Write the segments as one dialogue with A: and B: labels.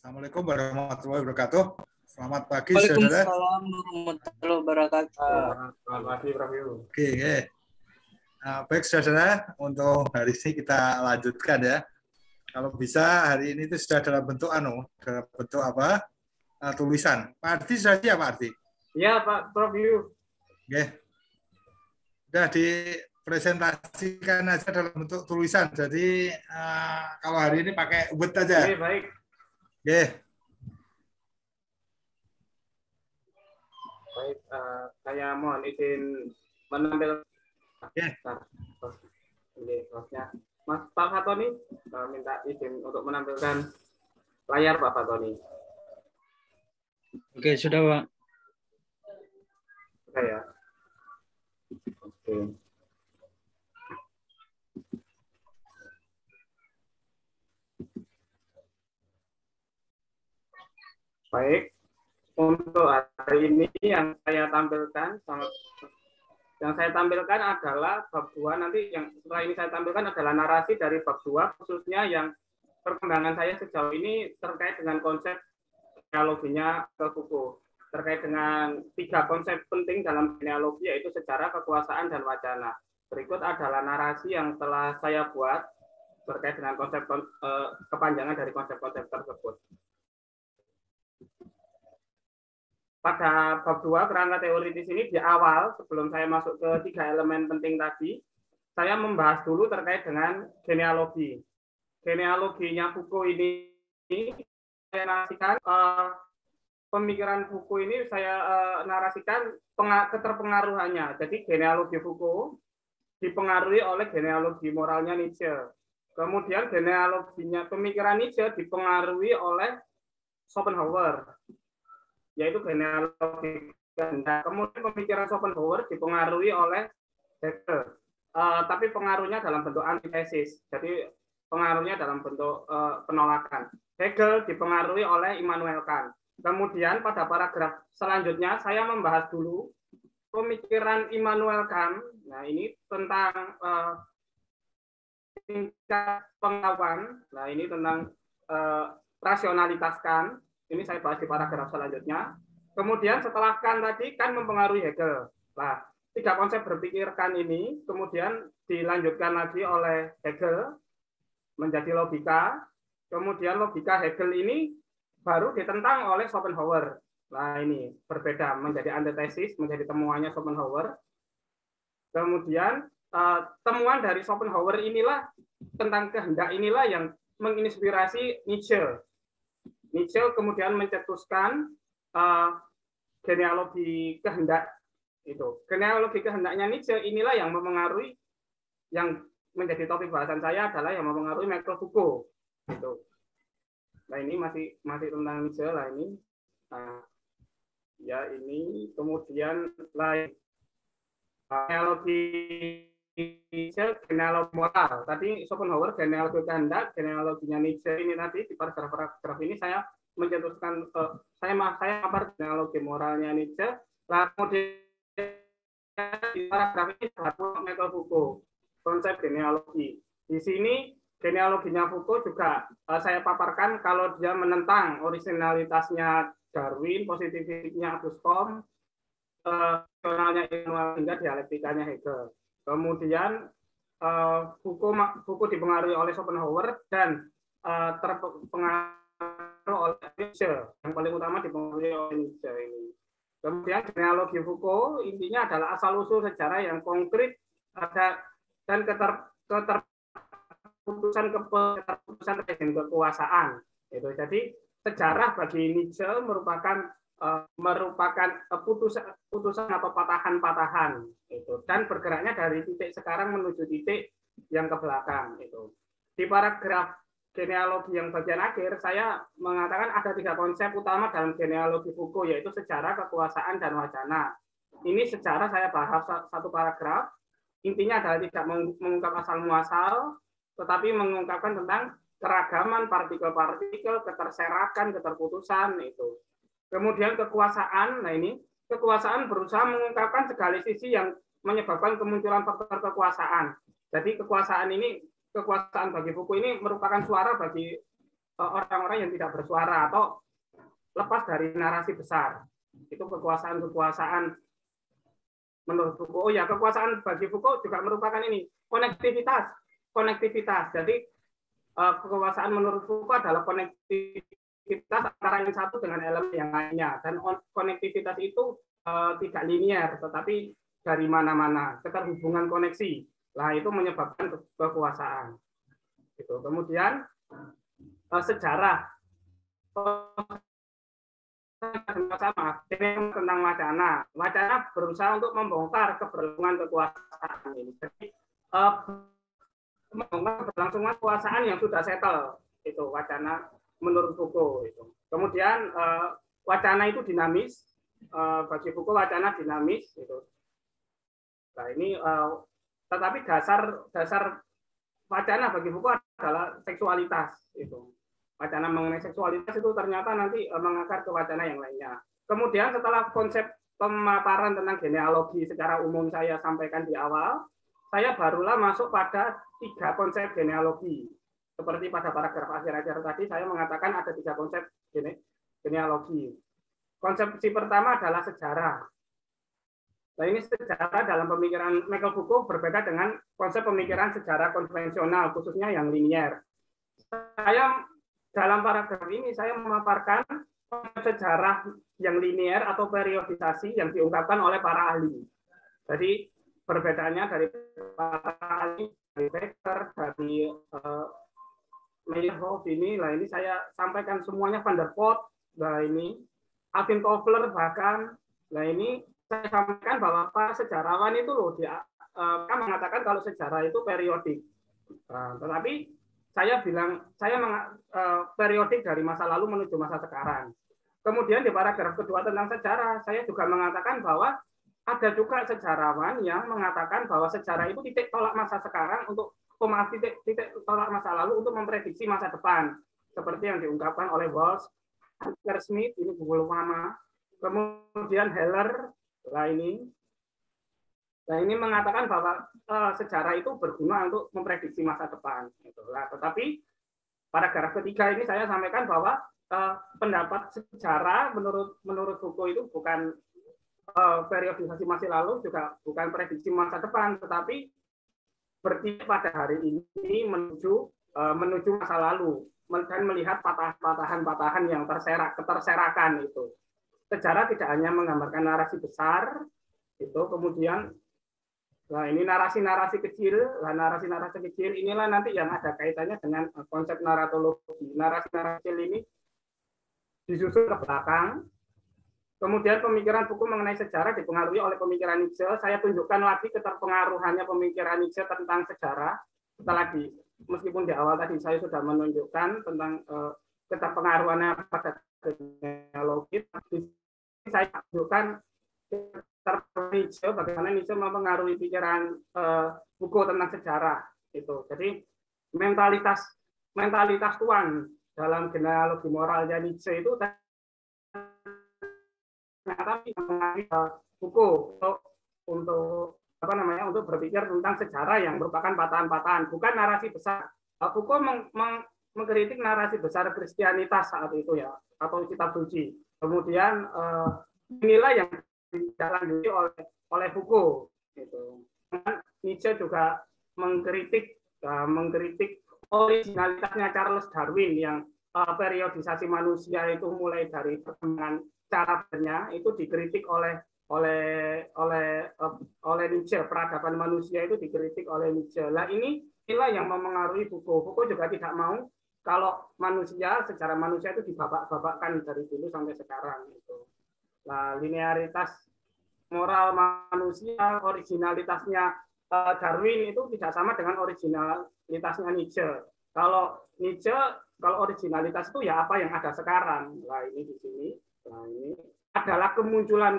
A: Assalamualaikum warahmatullahi wabarakatuh. Selamat pagi, saudara.
B: Waalaikumsalam warahmatullahi wabarakatuh.
C: Selamat pagi, Prof. Yu.
A: Oke. Baik, saudara. Untuk hari ini kita lanjutkan ya. Kalau bisa hari ini itu sudah dalam bentuk dalam bentuk apa? Tulisan. Pak Arti sudah siap, Pak Arti?
C: Iya, Pak Prof. Yu.
A: Oke. Sudah dipresentasikan aja dalam bentuk tulisan. Jadi kalau hari ini pakai Word aja.
C: Oke, baik.
A: Oke.
C: Baik, saya mohon izin menampilkan.
A: Oke.
C: Ini hostnya. Mas Pak Fatoni, minta izin untuk menampilkan layar Pak Fatoni.
B: Oke, sudah, Pak.
C: Oke ya. Oke. Baik, untuk hari ini yang saya tampilkan adalah bab 2. Nanti yang setelah ini saya tampilkan adalah narasi dari bab 2, khususnya yang perkembangan saya sejauh ini terkait dengan konsep genealoginya ke Foucault, terkait dengan 3 konsep penting dalam genealogi, yaitu sejarah, kekuasaan, dan wacana. Berikut adalah narasi yang telah saya buat terkait dengan konsep kepanjangan dari konsep-konsep tersebut. Pada bab 2 kerangka teoritis ini di awal, sebelum saya masuk ke 3 elemen penting tadi, saya membahas dulu terkait dengan genealogi. Genealoginya Foucault ini saya narasikan, pemikiran Foucault ini saya narasikan keterpengaruhannya. Jadi genealogi Foucault dipengaruhi oleh genealogi moralnya Nietzsche. Kemudian genealoginya pemikiran Nietzsche dipengaruhi oleh Schopenhauer, yaitu genealogi kehendak. Kemudian pemikiran Schopenhauer dipengaruhi oleh Hegel, tapi pengaruhnya dalam bentuk antitesis. Jadi pengaruhnya dalam bentuk penolakan. Hegel dipengaruhi oleh Immanuel Kant. Kemudian pada paragraf selanjutnya saya membahas dulu pemikiran Immanuel Kant. Nah, ini tentang tingkat pengetahuan. Nah, ini tentang rasionalitas Kant. Ini saya bahas di paragraf selanjutnya. Kemudian setelah Kant tadi, Kant mempengaruhi Hegel. Nah, 3 konsep berpikir Kant ini kemudian dilanjutkan lagi oleh Hegel menjadi logika. Kemudian logika Hegel ini baru ditentang oleh Schopenhauer. Nah, ini berbeda menjadi antitesis, menjadi temuannya Schopenhauer. Kemudian temuan dari Schopenhauer inilah tentang kehendak inilah yang menginspirasi Nietzsche. Nietzsche kemudian mencetuskan genealogi kehendak itu. Genealogi kehendaknya Nietzsche inilah yang mempengaruhi, yang menjadi topik bahasan saya adalah yang mempengaruhi Michael Foucault. Gitu. Nah, ini masih tentang Nietzsche lah ini. Nah, ya ini kemudian lain genealogi Nietzsche, genealogi moral. Tadi Schopenhauer genealogi kehendak, genealoginya Nietzsche ini tadi di paragraf ini saya mencetuskan saya mabar genealogi moralnya Nietzsche. Lalu kemudian di paragraf ini Michael Foucault, konsep genealogi. Di sini genealoginya Foucault juga saya paparkan kalau dia menentang originalitasnya Darwin, positivistiknya Auguste Comte, rasionalnya Immanuel hingga dialektikanya Hegel. Kemudian Foucault dipengaruhi oleh Schopenhauer dan terpengaruh oleh Nietzsche. Yang paling utama dipengaruhi oleh Nietzsche ini. Kemudian genealogi Foucault intinya adalah asal-usul sejarah yang konkret dan keterputusan rezim kekuasaan. Itu jadi sejarah bagi Nietzsche merupakan putusan atau patahan-patahan itu, dan bergeraknya dari titik sekarang menuju titik yang ke belakang itu. Di paragraf genealogi yang bagian akhir saya mengatakan ada 3 konsep utama dalam genealogi Foucault, yaitu sejarah, kekuasaan, dan wacana. Ini sejarah saya bahas 1 paragraf. Intinya adalah tidak mengungkap asal muasal, tetapi mengungkapkan tentang keragaman partikel-partikel, keterserakan, keterputusan itu. Kemudian kekuasaan, nah ini kekuasaan berusaha mengungkapkan segala sisi yang menyebabkan kemunculan faktor kekuasaan. Jadi kekuasaan bagi Foucault ini merupakan suara bagi orang-orang yang tidak bersuara atau lepas dari narasi besar. Itu kekuasaan-kekuasaan menurut Foucault. Oh ya, kekuasaan bagi Foucault juga merupakan ini konektivitas. Jadi kekuasaan menurut Foucault adalah konektivitas antara yang satu dengan elemen yang lainnya, dan konektivitas itu tidak linear, tetapi dari mana-mana, keterhubungan koneksi. Lah itu menyebabkan kekuasaan. Gitu. Kemudian sejarah sama tentang wacana. Wacana berusaha untuk membongkar keberlangsungan kekuasaan ini. Jadi membongkar keberlangsungan kekuasaan yang sudah settle, itu wacana menurut Foucault itu. Kemudian wacana itu dinamis, bagi Foucault wacana dinamis itu. Nah ini tetapi dasar wacana bagi Foucault adalah seksualitas itu. Wacana mengenai seksualitas itu ternyata nanti mengakar ke wacana yang lainnya. Kemudian setelah konsep pemaparan tentang genealogi secara umum saya sampaikan di awal, saya barulah masuk pada 3 konsep genealogi. Seperti pada paragraf akhir-akhir tadi saya mengatakan ada 3 konsep genealogi. Konsepsi pertama adalah sejarah. Nah ini sejarah dalam pemikiran Michael Foucault berbeda dengan konsep pemikiran sejarah konvensional, khususnya yang linier. Saya dalam paragraf ini saya memaparkan sejarah yang linier atau periodisasi yang diungkapkan oleh para ahli. Jadi perbedaannya dari para ahli, dari Becker, dari Meyerhoff ini, lah ini saya sampaikan semuanya, Van der Pot, lah ini Alvin Toffler bahkan, lah ini saya sampaikan bahwa para sejarawan itu loh dia mengatakan kalau sejarah itu periodik. Tetapi saya bilang periodik dari masa lalu menuju masa sekarang. Kemudian di paragraf kedua tentang sejarah, saya juga mengatakan bahwa ada juga sejarawan yang mengatakan bahwa sejarah itu titik tolak masa sekarang untuk titik tolak masa lalu untuk memprediksi masa depan, seperti yang diungkapkan oleh Walsh, Hunter Smith, ini buku lama, kemudian Heller, Nah ini mengatakan bahwa sejarah itu berguna untuk memprediksi masa depan. Nah, tetapi paragraf ketiga ini saya sampaikan bahwa pendapat sejarah menurut Foucault itu bukan periodisasi masa lalu, juga bukan prediksi masa depan, tetapi berpikir pada hari ini menuju masa lalu dan melihat patahan-patahan yang keterserakan itu. Sejarah tidak hanya menggambarkan narasi besar, itu kemudian nah ini narasi-narasi kecil, narasi-narasi kecil inilah nanti yang ada kaitannya dengan konsep naratologi. Narasi-narasi kecil ini disusun ke belakang. Kemudian pemikiran Foucault mengenai sejarah dipengaruhi oleh pemikiran Nietzsche. Saya tunjukkan lagi keterpengaruhannya pemikiran Nietzsche tentang sejarah. Meskipun di awal tadi saya sudah menunjukkan tentang keterpengaruhannya pada genealogi, saya tunjukkan Nietzsche, bagaimana Nietzsche mempengaruhi pikiran Foucault tentang sejarah itu. Jadi mentalitas tuan dalam genealogi moralnya Nietzsche itu ternyata mempengaruhi Foucault untuk untuk berpikir tentang sejarah yang merupakan patahan-patahan, bukan narasi besar. Foucault mengkritik narasi besar Kristianitas saat itu ya, atau kitab suci. Kemudian inilah yang dilanjuti oleh Foucault. Gitu. Nietzsche juga mengkritik originalitasnya Charles Darwin yang periodisasi manusia itu mulai dari perkembangan cara bernya itu dikritik oleh Nietzsche. Peradaban manusia itu dikritik oleh Nietzsche. Nah inilah yang memengaruhi Foucault. Foucault juga tidak mau kalau secara manusia itu dibabak-babakkan dari dulu sampai sekarang. Gitu. Nah, linearitas moral manusia, originalitasnya Darwin itu tidak sama dengan originalitasnya Nietzsche. Kalau originalitas itu ya apa yang ada sekarang. Nah, ini di sini. Nah, ini adalah kemunculan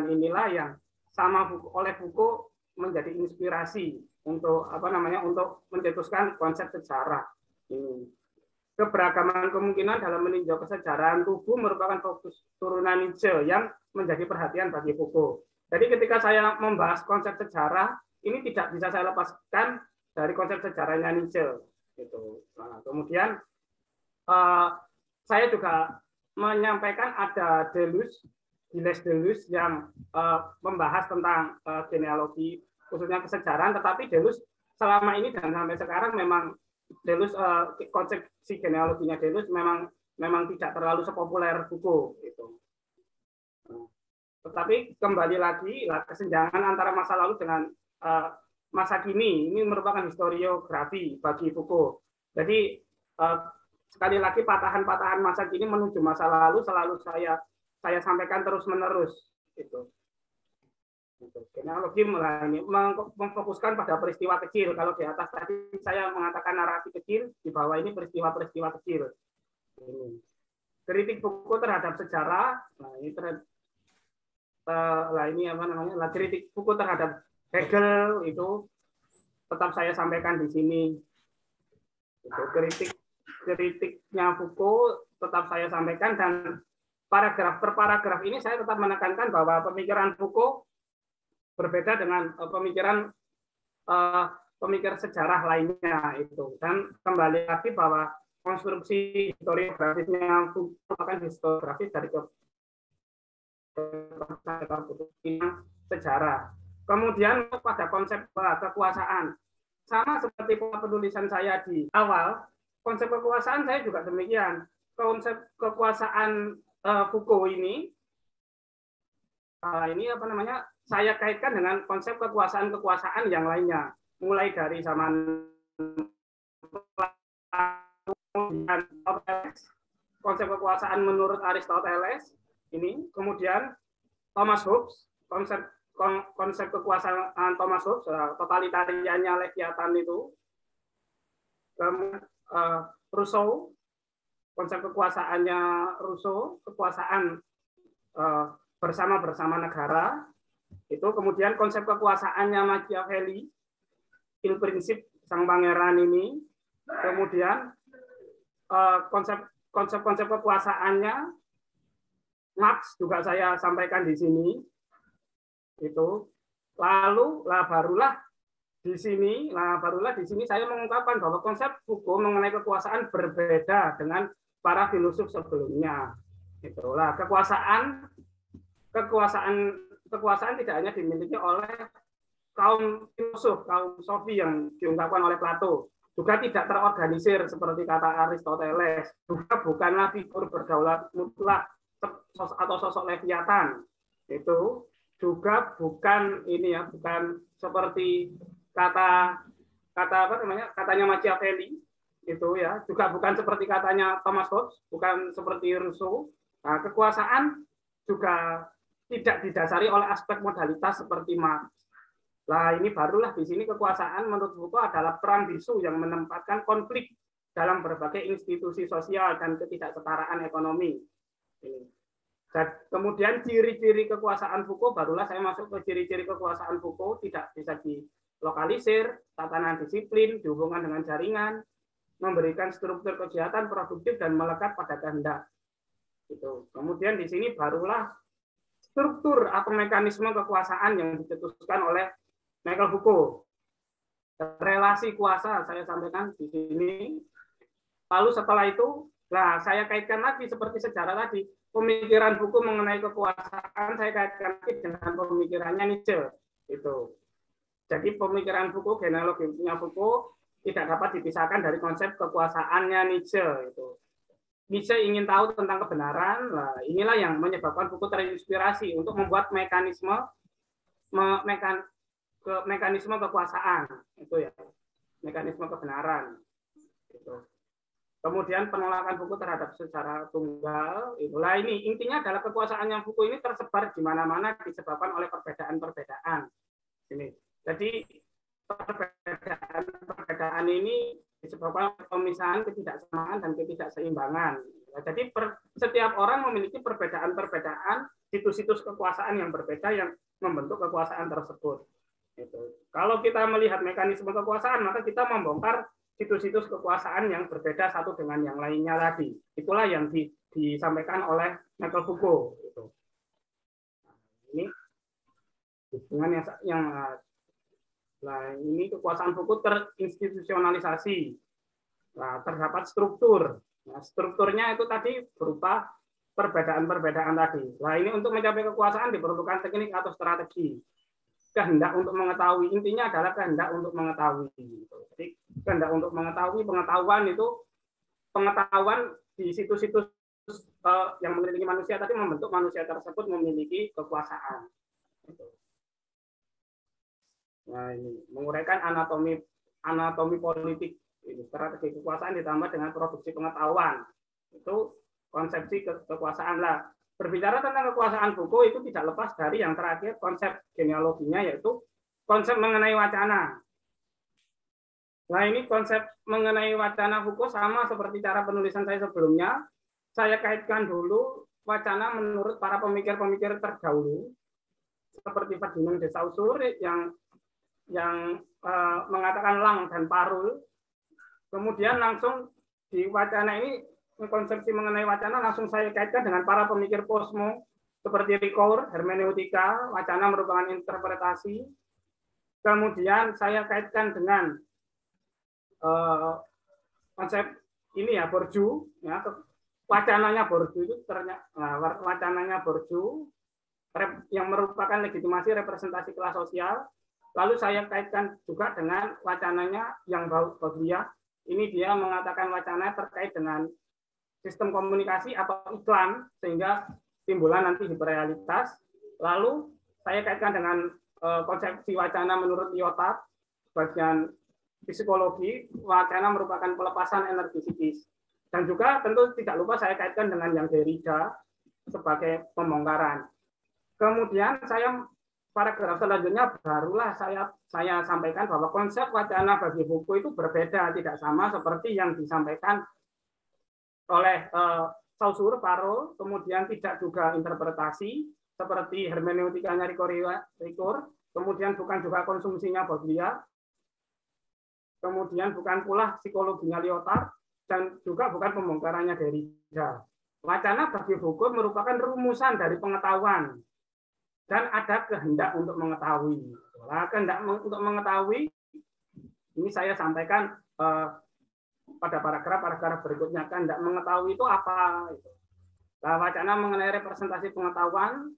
C: inilah yang sama oleh Foucault menjadi inspirasi untuk untuk mencetuskan konsep sejarah ini. Keberagaman kemungkinan dalam meninjau kesejarahan tubuh merupakan fokus turunan Nietzsche yang menjadi perhatian bagi Foucault. Jadi ketika saya membahas konsep sejarah, ini tidak bisa saya lepaskan dari konsep sejarahnya Nietzsche. Itu. Nah, kemudian saya juga menyampaikan ada Gilles Deleuze yang membahas tentang genealogi khususnya kesejarahan, tetapi Deleuze selama ini dan sampai sekarang memang Deleuze konsepsi genealoginya Deleuze memang tidak terlalu sepopuler Foucault gitu. Tetapi kembali lagi kesenjangan antara masa lalu dengan masa kini ini merupakan historiografi bagi Foucault. Jadi sekali lagi patahan-patahan masa kini menuju masa lalu selalu saya sampaikan terus-menerus itu. Genealogi ini memfokuskan pada peristiwa kecil. Kalau di atas tadi saya mengatakan narasi kecil, di bawah ini peristiwa-peristiwa kecil. Kritik Foucault terhadap sejarah, ini apa namanya? Kritik Foucault terhadap Hegel itu tetap saya sampaikan di sini. Itu kritiknya Foucault tetap saya sampaikan, dan paragraf per paragraf ini saya tetap menekankan bahwa pemikiran Foucault berbeda dengan pemikir sejarah lainnya itu. Dan kembali lagi bahwa konstruksi historiografisnya merupakan historiografis dari sejarah. Kemudian pada konsep kekuasaan, sama seperti penulisan saya di awal, konsep kekuasaan saya juga demikian. Konsep kekuasaan Foucault ini apa namanya? Saya kaitkan dengan konsep kekuasaan yang lainnya, mulai dari zaman konsep kekuasaan menurut Aristoteles ini, kemudian Thomas Hobbes, konsep kekuasaan Thomas Hobbes, totalitariannya Leviathan itu, kemudian Rousseau, konsep kekuasaannya Rousseau, kekuasaan bersama negara. Itu kemudian konsep kekuasaannya Machiavelli, Il Principe, sang pangeran ini, kemudian konsep kekuasaannya Marx juga saya sampaikan di sini. Itu lalu barulah di sini saya mengungkapkan bahwa konsep Foucault mengenai kekuasaan berbeda dengan para filosof sebelumnya. Itulah kekuasaan tidak hanya dimiliki oleh kaum filosof, kaum sofi yang diungkapkan oleh Plato, juga tidak terorganisir seperti kata Aristoteles, juga bukanlah figur berdaulat mutlak atau sosok Leviathan. Itu juga bukan bukan seperti katanya Machiavelli itu ya, juga bukan seperti katanya Thomas Hobbes, bukan seperti Rousseau. Nah, kekuasaan juga tidak didasari oleh aspek modalitas seperti Marx. Nah, ini barulah di sini kekuasaan menurut Foucault adalah perang bisu yang menempatkan konflik dalam berbagai institusi sosial dan ketidaksetaraan ekonomi. Dan kemudian ciri-ciri kekuasaan Foucault, barulah saya masuk ke ciri-ciri kekuasaan Foucault, tidak bisa dilokalisir, tatanan disiplin, dihubungkan dengan jaringan, memberikan struktur kegiatan produktif dan melekat pada kehendak. Itu. Kemudian di sini barulah struktur atau mekanisme kekuasaan yang dicetuskan oleh Michael Foucault. Relasi kuasa saya sampaikan di sini. Lalu setelah itu, saya kaitkan lagi seperti sejarah tadi. Pemikiran Foucault mengenai kekuasaan saya kaitkan lagi dengan pemikirannya Nietzsche. Itu. Jadi pemikiran Foucault, genealoginya Foucault tidak dapat dipisahkan dari konsep kekuasaannya Nietzsche. Itu. Nietzsche ingin tahu tentang kebenaran, inilah yang menyebabkan Foucault terinspirasi untuk membuat mekanisme kekuasaan, itu ya, mekanisme kebenaran. Itu. Kemudian penolakan Foucault terhadap secara tunggal, itulah ini intinya adalah kekuasaan yang Foucault ini tersebar di mana-mana disebabkan oleh perbedaan-perbedaan. Ini, jadi perbedaan ini disebabkan pemisahan, ketidaksamaan, dan ketidakseimbangan. Jadi setiap orang memiliki perbedaan-perbedaan, situs-situs kekuasaan yang berbeda yang membentuk kekuasaan tersebut. Itu. Kalau kita melihat mekanisme kekuasaan, maka kita membongkar situs-situs kekuasaan yang berbeda satu dengan yang lainnya lagi. Itulah yang disampaikan oleh Michael Foucault. Itu. Ini hubungan yang ini kekuasaan Foucault terinstitusionalisasi. Nah, terdapat struktur. Nah, strukturnya itu tadi berupa perbedaan-perbedaan tadi. Nah, ini untuk mencapai kekuasaan diperlukan teknik atau strategi. Kehendak untuk mengetahui, intinya adalah kehendak untuk mengetahui. Jadi kehendak untuk mengetahui, pengetahuan itu pengetahuan di situs-situs yang mengelilingi manusia tadi membentuk manusia tersebut memiliki kekuasaan. Nah, ini menguraikan anatomi politik, ini strategi kekuasaan ditambah dengan produksi pengetahuan. Itu konsepsi kekuasaan lah. Berbicara tentang kekuasaan Foucault itu tidak lepas dari yang terakhir konsep genealoginya, yaitu konsep mengenai wacana. Nah, ini konsep mengenai wacana Foucault sama seperti cara penulisan saya sebelumnya. Saya kaitkan dulu wacana menurut para pemikir-pemikir terdahulu, seperti Ferdinand de Saussure yang mengatakan lang dan parul. Kemudian langsung di wacana ini, konsepsi mengenai wacana langsung saya kaitkan dengan para pemikir posmo seperti Ricoeur, hermeneutika, wacana merupakan interpretasi. Kemudian saya kaitkan dengan konsep ini ya, Bourdieu, ya, wacananya Bourdieu itu wacananya Bourdieu yang merupakan legitimasi representasi kelas sosial. Lalu saya kaitkan juga dengan wacananya yang Baudrillard. Ini dia mengatakan wacana terkait dengan sistem komunikasi atau iklan, sehingga timbulan nanti hiperrealitas. Lalu saya kaitkan dengan konsepsi wacana menurut Lyotard, bagian psikologi, wacana merupakan pelepasan energi psikis. Dan juga tentu tidak lupa saya kaitkan dengan yang Derrida sebagai pembongkaran. Kemudian paragraf selanjutnya barulah saya sampaikan bahwa konsep wacana bagi Foucault itu berbeda, tidak sama seperti yang disampaikan oleh Saussure, Parol, kemudian tidak juga interpretasi seperti hermeneutikanya Ricoeur, kemudian bukan juga konsumsinya Baudrillard, kemudian bukan pula psikologinya Lyotard, dan juga bukan pembongkarannya Derrida. Wacana bagi Foucault merupakan rumusan dari pengetahuan dan ada kehendak untuk mengetahui. Nah, kehendak untuk mengetahui ini saya sampaikan pada paragraf berikutnya. Kehendak mengetahui itu apa? Nah, wacana mengenai representasi pengetahuan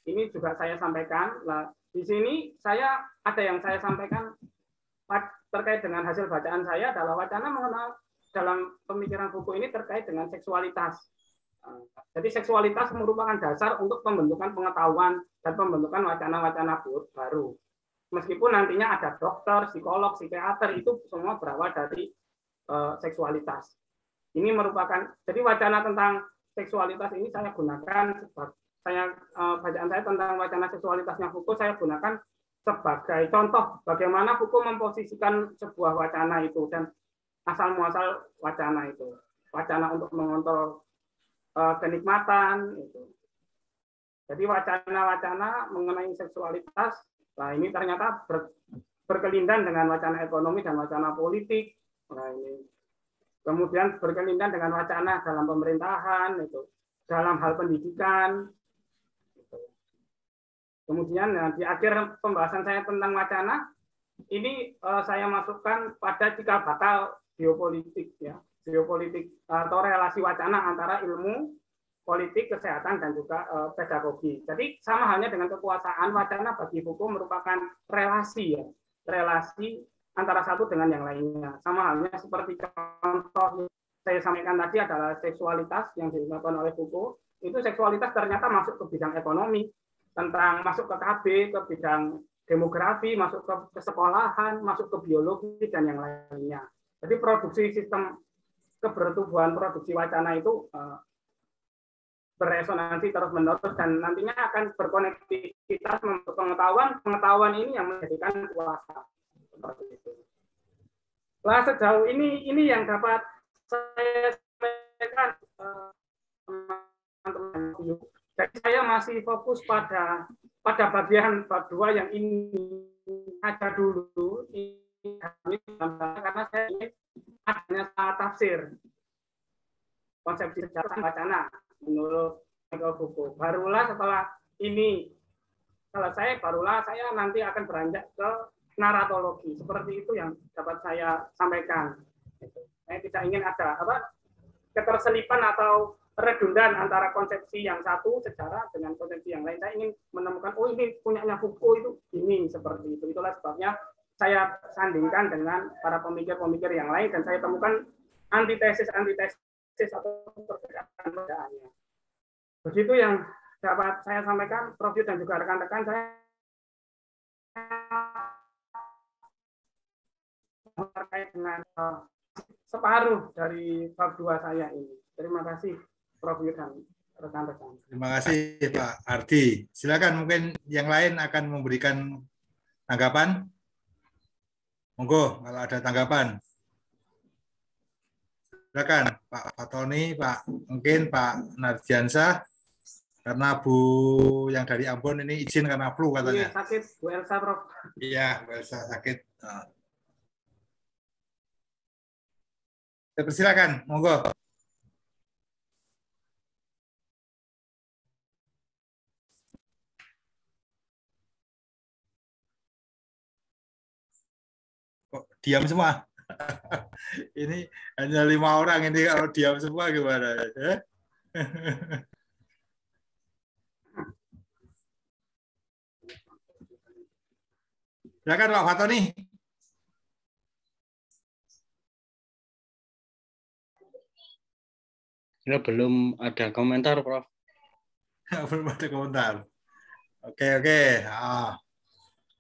C: ini juga saya sampaikan. Nah, di sini ada yang saya sampaikan terkait dengan hasil bacaan saya adalah wacana mengenai dalam pemikiran Foucault ini terkait dengan seksualitas. Jadi seksualitas merupakan dasar untuk pembentukan pengetahuan dan pembentukan wacana-wacana baru. Meskipun nantinya ada dokter, psikolog, psikiater, itu semua berawal dari seksualitas. Ini merupakan, jadi wacana tentang seksualitas ini saya gunakan, bacaan saya tentang wacana seksualitasnya Foucault saya gunakan sebagai contoh bagaimana Foucault memposisikan sebuah wacana itu dan asal-muasal wacana itu. Wacana untuk mengontrol kenikmatan itu. Jadi wacana-wacana mengenai seksualitas, nah ini ternyata berkelindan dengan wacana ekonomi dan wacana politik. Nah ini kemudian berkelindan dengan wacana dalam pemerintahan itu, dalam hal pendidikan. Gitu. Kemudian di akhir pembahasan saya tentang wacana ini saya masukkan pada cikal bakal geopolitik ya. Geopolitik atau relasi wacana antara ilmu, politik, kesehatan, dan juga pedagogi. Jadi sama halnya dengan kekuasaan, wacana bagi Foucault merupakan relasi ya, relasi antara satu dengan yang lainnya. Sama halnya seperti contoh saya sampaikan tadi adalah seksualitas yang dilakukan oleh Foucault. Itu seksualitas ternyata masuk ke bidang ekonomi, masuk ke KB, ke bidang demografi, masuk ke sekolahan, masuk ke biologi, dan yang lainnya. Jadi produksi sistem kebertumbuhan produksi wacana itu beresonansi terus-menerus dan nantinya akan berkonektivitas membentuk pengetahuan ini yang menjadikan kuasa. Seperti itu. Nah, sejauh ini yang dapat saya sampaikan teman-teman. Jadi saya masih fokus pada bagian bab 2 yang ini aja dulu. Karena saya ingin adanya salah tafsir konsepsi sejarah wacana menurut Michael Foucault. Barulah setelah ini selesai, barulah saya nanti akan beranjak ke naratologi. Seperti itu yang dapat saya sampaikan. Saya tidak ingin ada keterselipan atau redundan antara konsepsi yang satu sejarah dengan konsepsi yang lain. Saya ingin menemukan, oh ini punyanya Foucault itu ini seperti itu. Itulah sebabnya saya sandingkan dengan para pemikir-pemikir yang lain dan saya temukan antitesis atau perbedaannya. Begitu yang dapat saya sampaikan, Prof. dan juga rekan-rekan saya terkait dengan separuh dari bab 2 saya ini. Terima kasih Prof. dan rekan-rekan.
A: Terima kasih Pak Ardi. Silakan, mungkin yang lain akan memberikan tanggapan. Monggo kalau ada tanggapan. Silakan Pak Fatoni, Pak mungkin Pak Nardiansah, karena Bu yang dari Ambon ini izin karena flu katanya.
C: Iya, sakit Bu Elsa, Prof.
A: Iya, Bu Elsa sakit. Silakan, monggo. Kok diam semua? Ini hanya 5 orang ini, kalau diam semua gimana? Silakan Pak Fatoni.
B: Ya, belum ada komentar, Prof.
A: Belum ada komentar. Oke.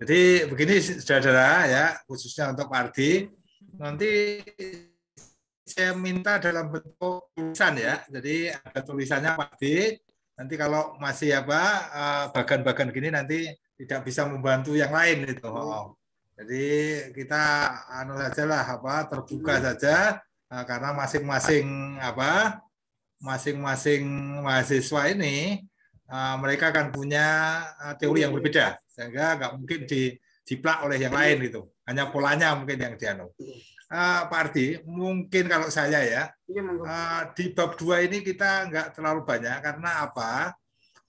A: Jadi begini saudara ya, khususnya untuk Pak Ardi, nanti saya minta dalam bentuk tulisan ya. Jadi ada tulisannya Pak Ardi. Nanti kalau masih bagan-bagan gini nanti tidak bisa membantu yang lain itu. Jadi kita sajalah terbuka saja karena masing-masing mahasiswa ini mereka akan punya teori yang berbeda, sehingga nggak mungkin dijiplak oleh yang lain gitu. Hanya polanya mungkin yang dianu. Pak Ardi, mungkin kalau saya ya, di bab 2 ini kita nggak terlalu banyak, karena apa?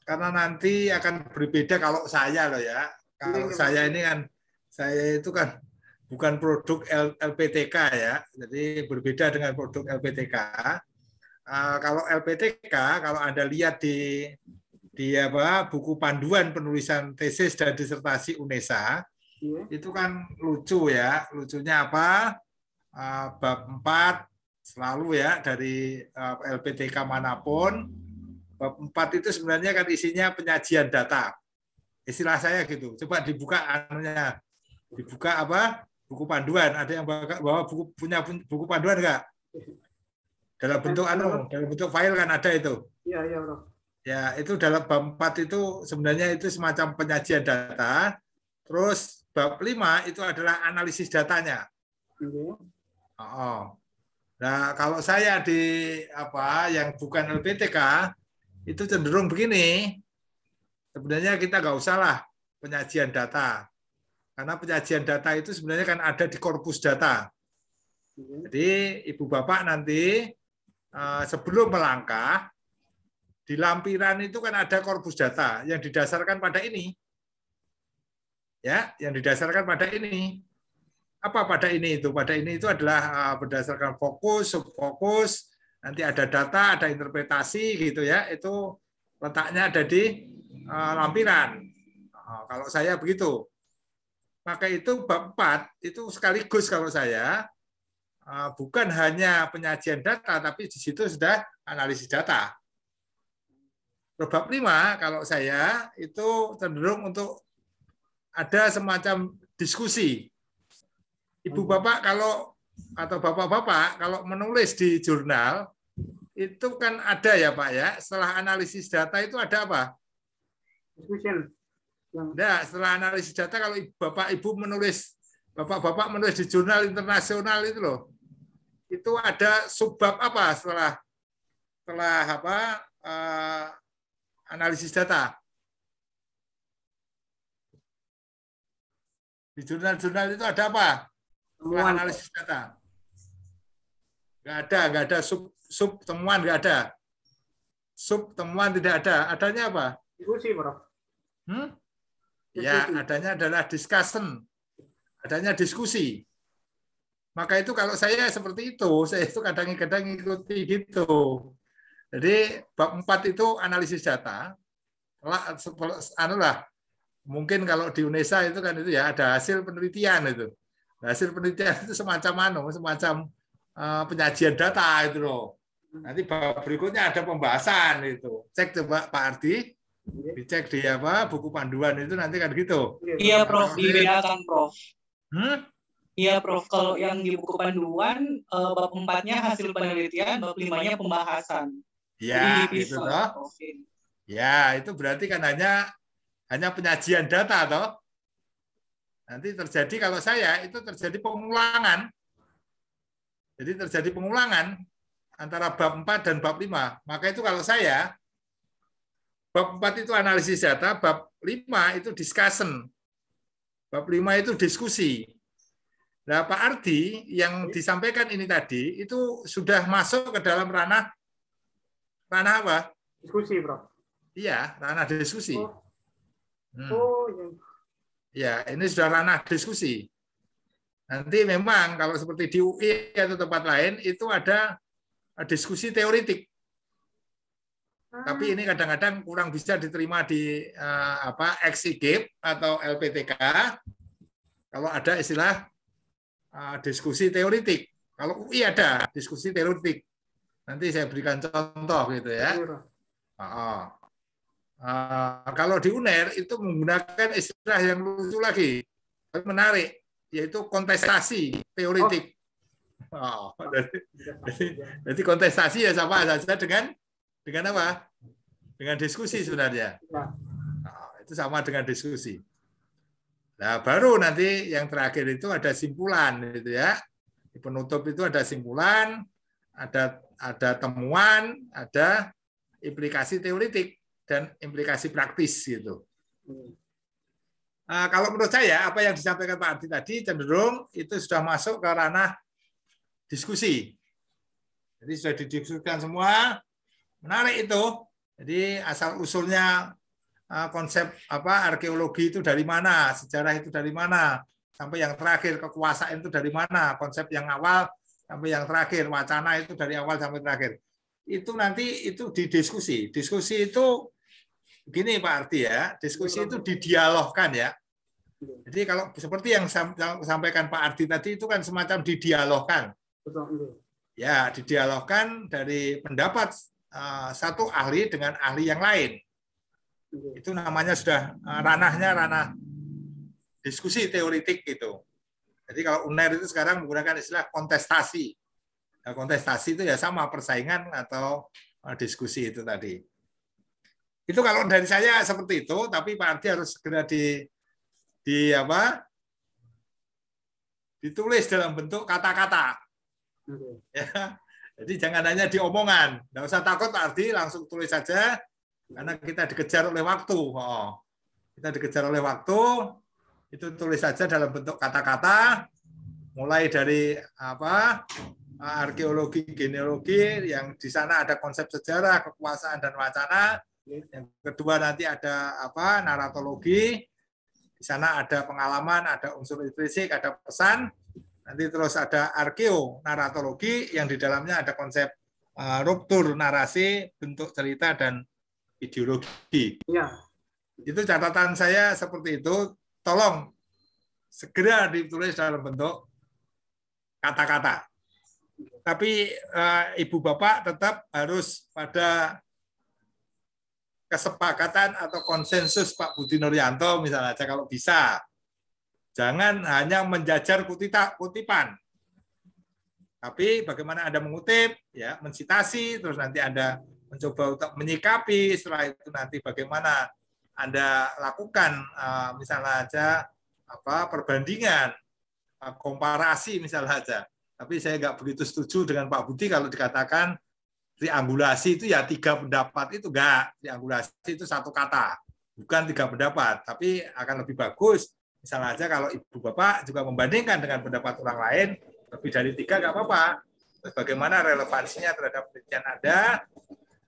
A: Karena nanti akan berbeda kalau saya loh ya. Kalau saya ini kan, saya itu kan bukan produk LPTK ya, jadi berbeda dengan produk LPTK. Kalau LPTK, kalau Anda lihat di buku panduan penulisan tesis dan disertasi UNESA, itu kan lucu ya. Lucunya apa? Bab 4 selalu ya, dari LPTK manapun, bab 4 itu sebenarnya kan isinya penyajian data. Istilah saya gitu. Coba dibuka buku panduan. Ada yang bawa punya buku panduan enggak? Dalam bentuk dalam bentuk file kan ada itu.
C: Iya,
A: Ya, itu dalam bab 4 itu sebenarnya itu semacam penyajian data. Terus bab 5 itu adalah analisis datanya. Nah, kalau saya yang bukan LPTK itu cenderung begini. Sebenarnya kita nggak usah lah penyajian data. Karena penyajian data itu sebenarnya kan ada di korpus data. Jadi Ibu Bapak nanti sebelum melangkah, di lampiran itu kan ada korpus data yang didasarkan pada ini. Ya, yang didasarkan pada ini. Apa pada ini itu? Pada ini itu adalah berdasarkan fokus, subfokus, nanti ada data, ada interpretasi gitu ya. Itu letaknya ada di lampiran. Kalau saya begitu. Maka itu bab 4 itu sekaligus kalau saya bukan hanya penyajian data, tapi di situ sudah analisis data. Bab 5 kalau saya itu cenderung untuk ada semacam diskusi. Ibu Bapak atau Bapak-Bapak kalau menulis di jurnal itu kan ada ya Pak ya, setelah analisis data itu ada apa?
C: Discussion.
A: Nah, setelah analisis data kalau Bapak-Bapak menulis di jurnal internasional itu loh, itu ada subbab apa setelah analisis data? Di jurnal-jurnal itu ada apa? Setelah analisis data. Nggak ada sub temuan, nggak ada. Sub temuan tidak ada. Adanya apa?
C: Diskusi, Prof.
A: Ya, adanya adalah discussion. Adanya diskusi. Maka itu kalau saya seperti itu, saya itu kadang-kadang ngikuti gitu. Jadi bab 4 itu analisis data. Anulah, mungkin kalau di Unesa itu kan itu ya ada hasil penelitian itu. Hasil penelitian itu semacam penyajian data itu loh. Nanti bab berikutnya ada pembahasan itu. Cek coba Pak Ardi, dicek di buku panduan itu nanti kan gitu.
D: Iya Prof, dibedakan Prof. Iya Prof, kalau yang di buku panduan bab 4-nya hasil penelitian, bab 5-nya pembahasan.
A: Ya, itu toh. Ya, itu berarti kan hanya penyajian data toh. Nanti terjadi kalau saya itu terjadi pengulangan. Jadi terjadi pengulangan antara bab 4 dan bab 5. Maka itu kalau saya bab 4 itu analisis data, bab 5 itu discussion. Bab 5 itu diskusi. Nah, Pak Ardi yang disampaikan ini tadi itu sudah masuk ke dalam ranah apa?
C: Diskusi, Bro.
A: Iya, ranah diskusi.
C: Oh,
A: iya. Ya, ini sudah ranah diskusi. Nanti memang kalau seperti di UI atau tempat lain itu ada diskusi teoritik. Tapi ini kadang-kadang kurang bisa diterima di XIGIP atau LPTK. Kalau ada istilah diskusi teoritik. Kalau UI ada diskusi teoritik. Nanti saya berikan contoh gitu ya. Kalau di UNER itu menggunakan istilah yang lucu lagi, menarik, yaitu kontestasi teoritik. Jadi kontestasi ya sama saja dengan apa? Dengan diskusi sebenarnya. Itu sama dengan diskusi. Nah, baru nanti yang terakhir itu ada simpulan gitu ya. Di penutup itu ada simpulan, ada temuan, ada implikasi teoritik dan implikasi praktis gitu. Nah, kalau menurut saya apa yang disampaikan Pak Ardi tadi cenderung itu sudah masuk ke ranah diskusi. Jadi sudah didiskusikan semua, menarik itu. Jadi asal usulnya konsep arkeologi itu dari mana, sejarah itu dari mana, sampai yang terakhir kekuasaan itu dari mana, konsep yang awal sampai yang terakhir, wacana itu dari awal sampai terakhir. Itu nanti itu didiskusi. Diskusi itu begini Pak Ardi ya, diskusi itu didialogkan ya. Jadi kalau seperti yang sampaikan Pak Ardi tadi itu kan semacam didialogkan. Ya, didialogkan dari pendapat satu ahli dengan ahli yang lain. Itu namanya sudah ranah diskusi teoritik gitu. Jadi kalau UNER itu sekarang menggunakan istilah kontestasi. Nah, kontestasi itu ya sama persaingan atau diskusi itu tadi. Itu kalau dari saya seperti itu, tapi Pak Ardi harus segera ditulis dalam bentuk kata-kata. Ya. Jadi jangan hanya diomongan. Nggak usah takut Pak Ardi, langsung tulis saja. Karena kita dikejar oleh waktu. Kita dikejar oleh waktu, itu tulis saja dalam bentuk kata-kata, mulai dari arkeologi, genealogi, yang di sana ada konsep sejarah, kekuasaan, dan wacana. Yang kedua nanti ada naratologi, di sana ada pengalaman, ada unsur intrinsik, ada pesan. Nanti terus ada arkeonaratologi, yang di dalamnya ada konsep ruptur narasi, bentuk cerita, dan ideologi. Ya. Itu catatan saya seperti itu. Tolong segera ditulis dalam bentuk kata-kata. Tapi Ibu Bapak tetap harus pada kesepakatan atau konsensus Pak Budi Nuryanto misalnya aja kalau bisa. Jangan hanya menjajar kutipan. Tapi bagaimana Anda mengutip, ya, mensitasi, terus nanti Anda mencoba untuk menyikapi, setelah itu nanti bagaimana Anda lakukan misalnya aja perbandingan, komparasi misalnya aja. Tapi saya nggak begitu setuju dengan Pak Budi kalau dikatakan triangulasi itu ya 3 pendapat itu enggak. Triangulasi itu 1 kata, bukan 3 pendapat. Tapi akan lebih bagus misalnya aja kalau Ibu Bapak juga membandingkan dengan pendapat orang lain, lebih dari 3 nggak apa-apa. Terus bagaimana relevansinya terhadap penelitian Anda,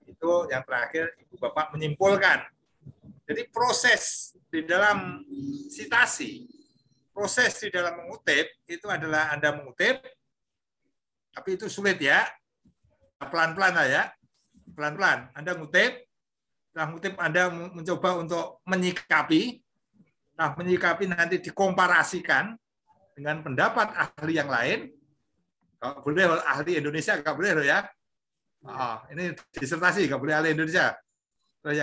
A: itu yang terakhir Ibu Bapak menyimpulkan. Jadi proses di dalam sitasi, proses di dalam mengutip itu adalah Anda mengutip, Tapi itu sulit ya. Pelan-pelan lah ya. Pelan-pelan. Anda ngutip, setelah ngutip Anda mencoba untuk menyikapi. Nah, menyikapi nanti dikomparasikan dengan pendapat ahli yang lain. Kalau boleh ahli Indonesia, nggak boleh loh ya. Ini disertasi, nggak boleh ahli Indonesia. Terus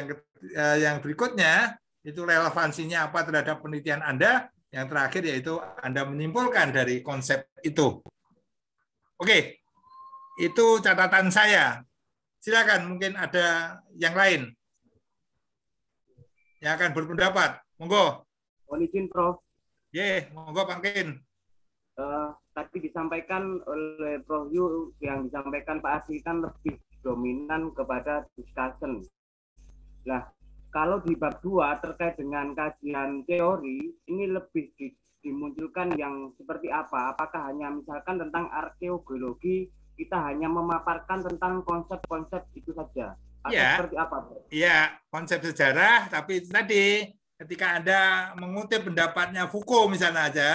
A: yang berikutnya, itu relevansinya apa terhadap penelitian Anda. Yang terakhir yaitu Anda menyimpulkan dari konsep itu. Oke, itu catatan saya. Silakan, mungkin ada yang lain yang akan berpendapat. Monggo.
E: Mohon izin, Prof.
A: Monggo Pak Kin.
E: Tadi disampaikan oleh Prof. Yu, yang disampaikan Pak Asri kan lebih dominan kepada discussion. Nah, kalau di bab 2 terkait dengan kajian teori, ini lebih dimunculkan yang seperti apa? Apakah hanya misalkan tentang arkeologi, kita hanya memaparkan tentang konsep-konsep itu saja? Atau seperti apa?
A: Iya, konsep sejarah, tapi tadi ketika Anda mengutip pendapatnya Foucault misalnya aja,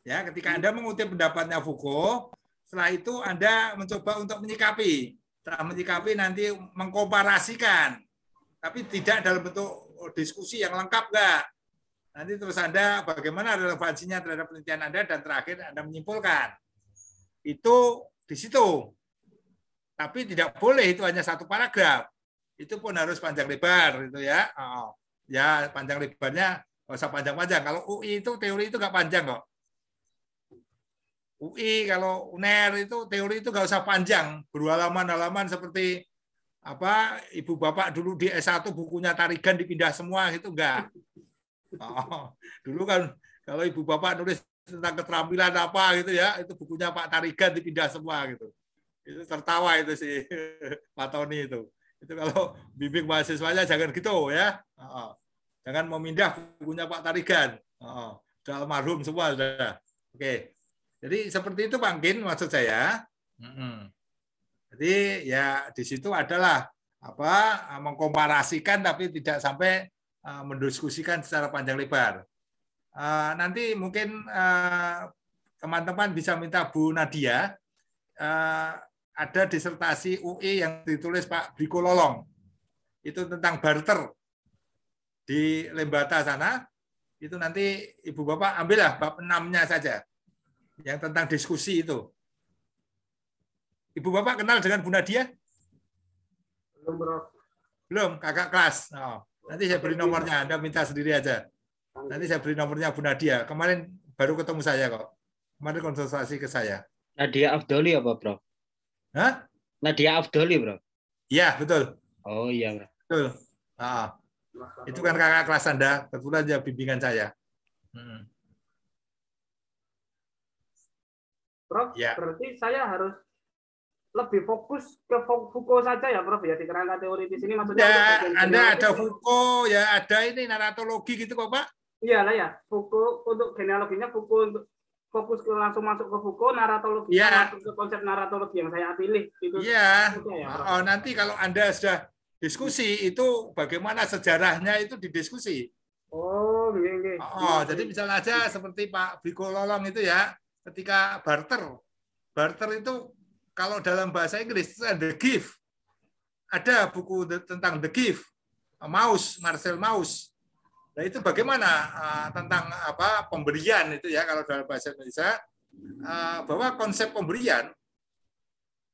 A: ya, ketika Anda mengutip pendapatnya Foucault, setelah itu Anda mencoba untuk menyikapi. Setelah menyikapi nanti mengkomparasikan. Tapi tidak dalam bentuk diskusi yang lengkap, enggak. Nanti terus Anda bagaimana relevansinya terhadap penelitian Anda, dan terakhir Anda menyimpulkan. Itu di situ. Tapi tidak boleh itu hanya satu paragraf. Itu pun harus panjang lebar itu ya. Ya, panjang lebarnya nggak usah panjang-panjang. Kalau UI itu teori itu nggak panjang kok. UI kalau UNER itu teori itu nggak usah panjang, berhalaman-halaman seperti apa ibu bapak dulu di S1 bukunya Tarigan dipindah semua itu enggak. Dulu kan kalau ibu bapak nulis tentang keterampilan apa gitu ya, itu bukunya Pak Tarigan dipindah semua gitu. Itu tertawa itu si Pak Tony itu. Itu kalau bimbing mahasiswanya jangan gitu ya. Jangan memindah bukunya Pak Tarigan. Sudah almarhum semua sudah. Oke. Jadi seperti itu Pak Kin maksud saya. Jadi ya di situ adalah apa mengkomparasikan tapi tidak sampai mendiskusikan secara panjang lebar. Nanti mungkin teman-teman bisa minta Bu Nadia, ada disertasi UI yang ditulis Pak Briko Lolong. Itu tentang barter di Lembata sana. Itu nanti Ibu Bapak ambillah bab 6-nya saja. Yang tentang diskusi itu. Ibu Bapak kenal dengan Bu Nadia?
C: Belum, Bro.
A: Belum, kakak kelas. Nanti saya beri nomornya, Anda minta sendiri aja. Nanti saya beri nomornya Bu Nadia. Kemarin baru ketemu saya kok. Kemarin konsultasi ke saya.
B: Nadia Afdoli apa, Bro?
A: Hah?
B: Nadia Afdoli, Bro?
A: Iya, betul.
B: Oh iya, Bro.
A: Betul. Itu kan kakak kelas Anda, kebetulan dia bimbingan saya.
C: Prof,
A: ya.
C: Berarti saya harus lebih fokus ke Foucault saja ya, Prof, ya di kerangka teori di sini maksudnya.
A: Ya, Anda ada Foucault, ya ada ini naratologi gitu kok, Pak.
C: Iya lah ya, Foucault untuk genealoginya Foucault untuk fokus ke langsung masuk ke Foucault, naratologi masuk ke konsep naratologi yang saya pilih itu.
A: Iya. Ya, nanti kalau Anda sudah diskusi itu bagaimana sejarahnya itu didiskusi.
C: Oh, iya.
A: Jadi misalnya aja seperti Pak Briko Lolong itu ya, ketika barter itu kalau dalam bahasa Inggris itu The Gift. Ada buku tentang The Gift, Marcel Mauss. Nah, itu bagaimana tentang apa pemberian itu ya kalau dalam bahasa Indonesia, bahwa konsep pemberian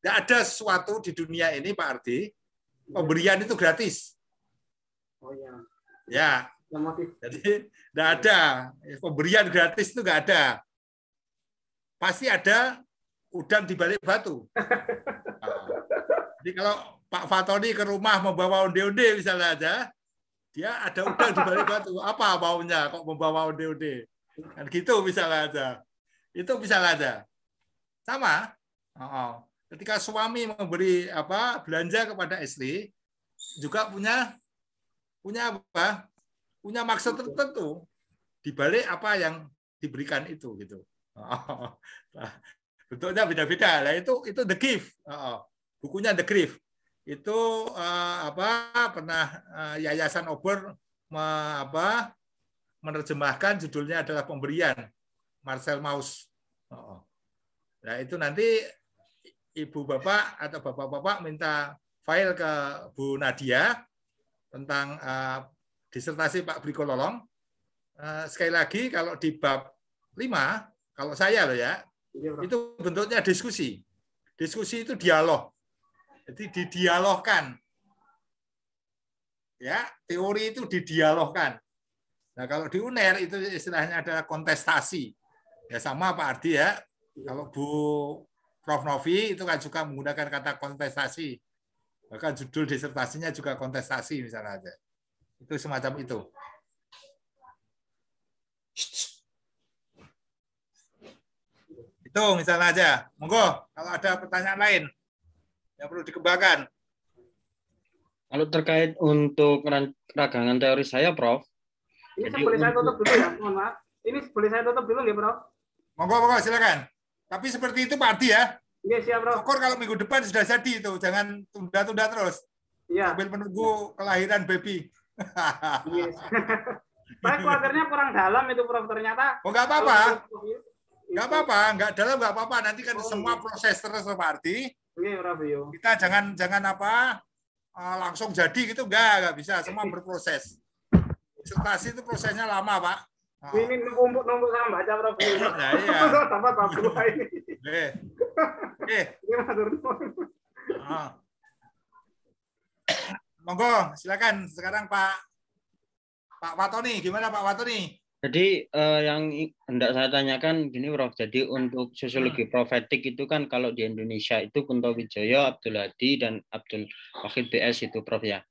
A: tidak ada sesuatu di dunia ini Pak Ardi, pemberian itu gratis.
C: Oh iya.
A: Ya. Jadi tidak ada pemberian gratis itu nggak ada. Pasti ada udang di balik batu. Jadi kalau Pak Fatoni ke rumah membawa onde-onde misalnya aja, dia ada udang di balik batu. Apa maunya kok membawa onde-onde? Kan gitu misalnya aja. Itu misalnya aja. Sama. Ketika suami memberi belanja kepada istri, juga punya apa? Punya maksud tertentu di balik apa yang diberikan itu gitu. Bentuknya beda-beda. Nah, itu The Gift. Bukunya The Gift. Itu pernah Yayasan Ober menerjemahkan, judulnya adalah Pemberian, Marcel Mauss. Nah, itu nanti Ibu Bapak atau Bapak-Bapak minta file ke Bu Nadia tentang disertasi Pak Briko Lolong. Sekali lagi kalau di bab 5, kalau saya loh ya, itu bentuknya diskusi. Diskusi itu dialog. Jadi didialogkan. Ya, teori itu didialogkan. Nah, kalau di UNER itu istilahnya adalah kontestasi. Ya sama Pak Ardi ya. Kalau Bu Prof Novi itu kan juga menggunakan kata kontestasi. Bahkan judul disertasinya juga kontestasi misalnya aja. Itu semacam itu. Itu misalnya aja. Monggo kalau ada pertanyaan lain yang perlu dikembangkan.
B: Kalau terkait untuk ragangan teori saya, Prof.
C: Ini boleh saya tutup dulu ya, mohon maaf. Ini boleh saya tutup dulu ya, Prof.
A: Monggo silakan. Tapi seperti itu Pak Ardi ya.
C: Iya, siap, Prof.
A: Syukur kalau minggu depan sudah jadi itu, jangan tunda-tunda terus.
C: Iya.
A: Sambil menunggu kelahiran baby.
C: Yes. Saya khawatirnya kurang dalam itu, Prof. Ternyata.
A: Oh, nggak apa-apa. Nggak apa-apa, nggak dalam nggak apa-apa. Nanti kan semua proses terus Pak Ardi.
C: Iya, Prof.
A: Kita jangan apa langsung jadi gitu, nggak bisa. Semua berproses. Disertasi itu prosesnya lama, Pak.
C: Ini numpuk sama baca, Prof.
A: Nah, iya.
C: Dapat bab 2 ini.
A: Oke.
C: Ini matur nuwun.
A: Monggo, silakan sekarang Pak Fatoni. Gimana Pak Fatoni?
B: Jadi yang hendak saya tanyakan gini, Prof. Jadi untuk sosiologi profetik itu kan kalau di Indonesia itu Kunto Wijoyo, Abdul Hadi, dan Abdul Wahid BS itu, Prof ya.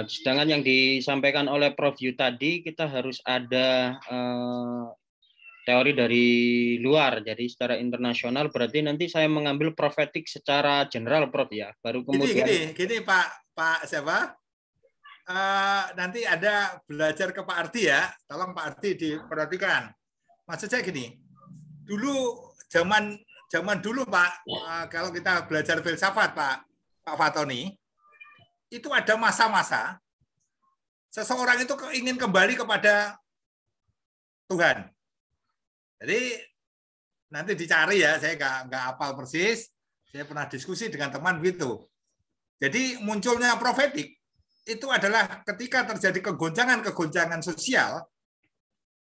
B: Sedangkan yang disampaikan oleh Prof Yu tadi kita harus ada teori dari luar, jadi secara internasional berarti nanti saya mengambil profetik secara general, Prof ya. Baru kemudian
A: gini Pak siapa? Nanti ada belajar ke Pak Ardi ya. Tolong Pak Ardi diperhatikan. Maksud saya gini. Dulu zaman dulu Pak, kalau kita belajar filsafat Pak Fatoni, itu ada masa-masa seseorang itu ingin kembali kepada Tuhan. Jadi nanti dicari ya, saya nggak hafal persis. Saya pernah diskusi dengan teman gitu. Jadi munculnya profetik itu adalah ketika terjadi kegoncangan sosial,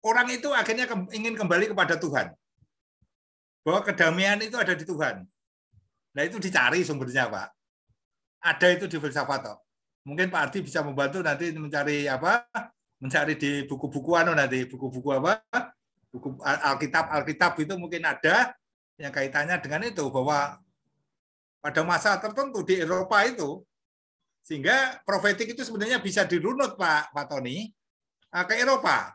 A: orang itu akhirnya ingin kembali kepada Tuhan. Bahwa kedamaian itu ada di Tuhan. Nah itu dicari sumbernya Pak. Ada itu di filsafat. Mungkin Pak Ardi bisa membantu nanti mencari di buku-buku nanti buku-buku buku Alkitab itu mungkin ada yang kaitannya dengan itu, bahwa pada masa tertentu di Eropa itu, sehingga profetik itu sebenarnya bisa dirunut Pak Fatoni ke Eropa.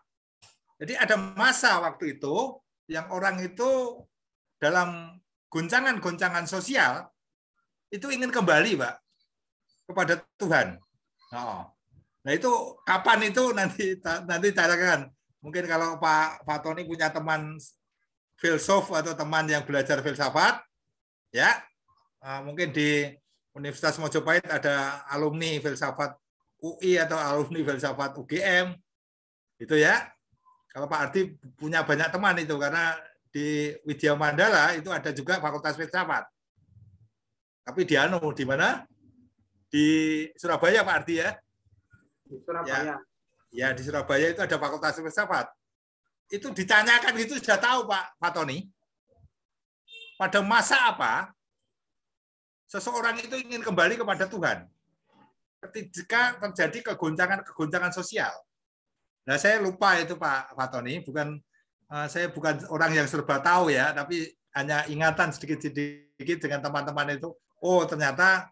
A: Jadi ada masa waktu itu yang orang itu dalam goncangan sosial itu ingin kembali Pak kepada Tuhan. Nah itu kapan itu nanti tanyakan. Mungkin kalau Pak Fatoni punya teman filsuf atau teman yang belajar filsafat, ya mungkin di Universitas Mojopahit ada alumni filsafat UI atau alumni filsafat UGM, itu ya. Kalau Pak Ardi punya banyak teman itu, karena di Widya Mandala itu ada juga Fakultas Filsafat. Tapi di mana? Di Surabaya Pak Ardi ya.
C: Di Surabaya.
A: Ya di Surabaya itu ada Fakultas Filsafat. Itu ditanyakan itu sudah tahu Pak Fatoni. Pada masa apa seseorang itu ingin kembali kepada Tuhan ketika terjadi kegoncangan sosial. Nah saya lupa itu Pak Fatoni, saya bukan orang yang serba tahu ya, tapi hanya ingatan sedikit-sedikit dengan teman-teman itu. Oh ternyata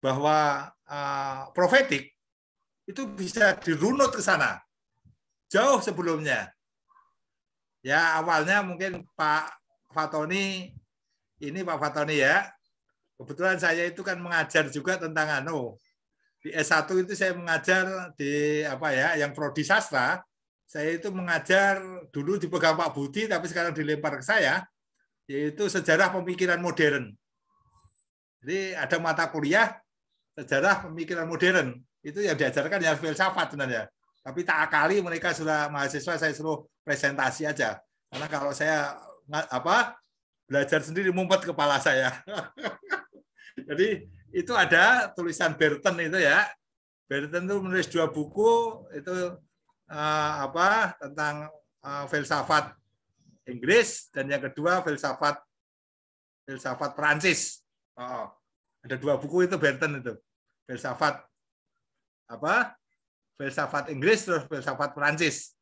A: bahwa profetik itu bisa dirunut ke sana jauh sebelumnya. Ya awalnya mungkin Pak Fatoni ya. Kebetulan saya itu kan mengajar juga tentang di S1 itu saya mengajar di yang prodi sastra. Saya itu mengajar dulu dipegang Pak Budi tapi sekarang dilempar ke saya, yaitu sejarah pemikiran modern. Jadi ada mata kuliah sejarah pemikiran modern. Itu yang diajarkan ya filsafat sebenarnya. Tapi tak akali mereka sudah mahasiswa saya suruh presentasi aja. Karena kalau saya belajar sendiri mumpet kepala saya. Jadi itu ada tulisan Burton itu ya. Burton itu menulis 2 buku itu tentang filsafat Inggris dan yang kedua filsafat Prancis. Ada 2 buku itu Burton itu. Filsafat Inggris terus filsafat Prancis.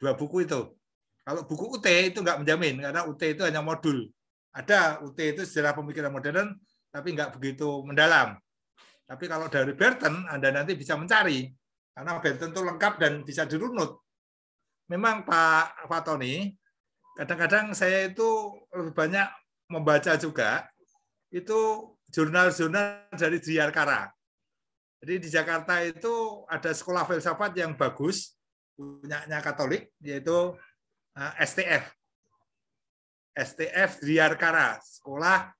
A: 2 buku itu. Kalau buku UT itu nggak menjamin karena UT itu hanya modul. Ada UT itu sejarah pemikiran modern tapi nggak begitu mendalam. Tapi kalau dari Burton Anda nanti bisa mencari karena Burton itu lengkap dan bisa dirunut. Memang Pak Fatoni, kadang-kadang saya itu lebih banyak membaca juga itu jurnal-jurnal dari Diyarkara. Jadi di Jakarta itu ada sekolah filsafat yang bagus, punyanya Katolik, yaitu STF Diyarkara, Sekolah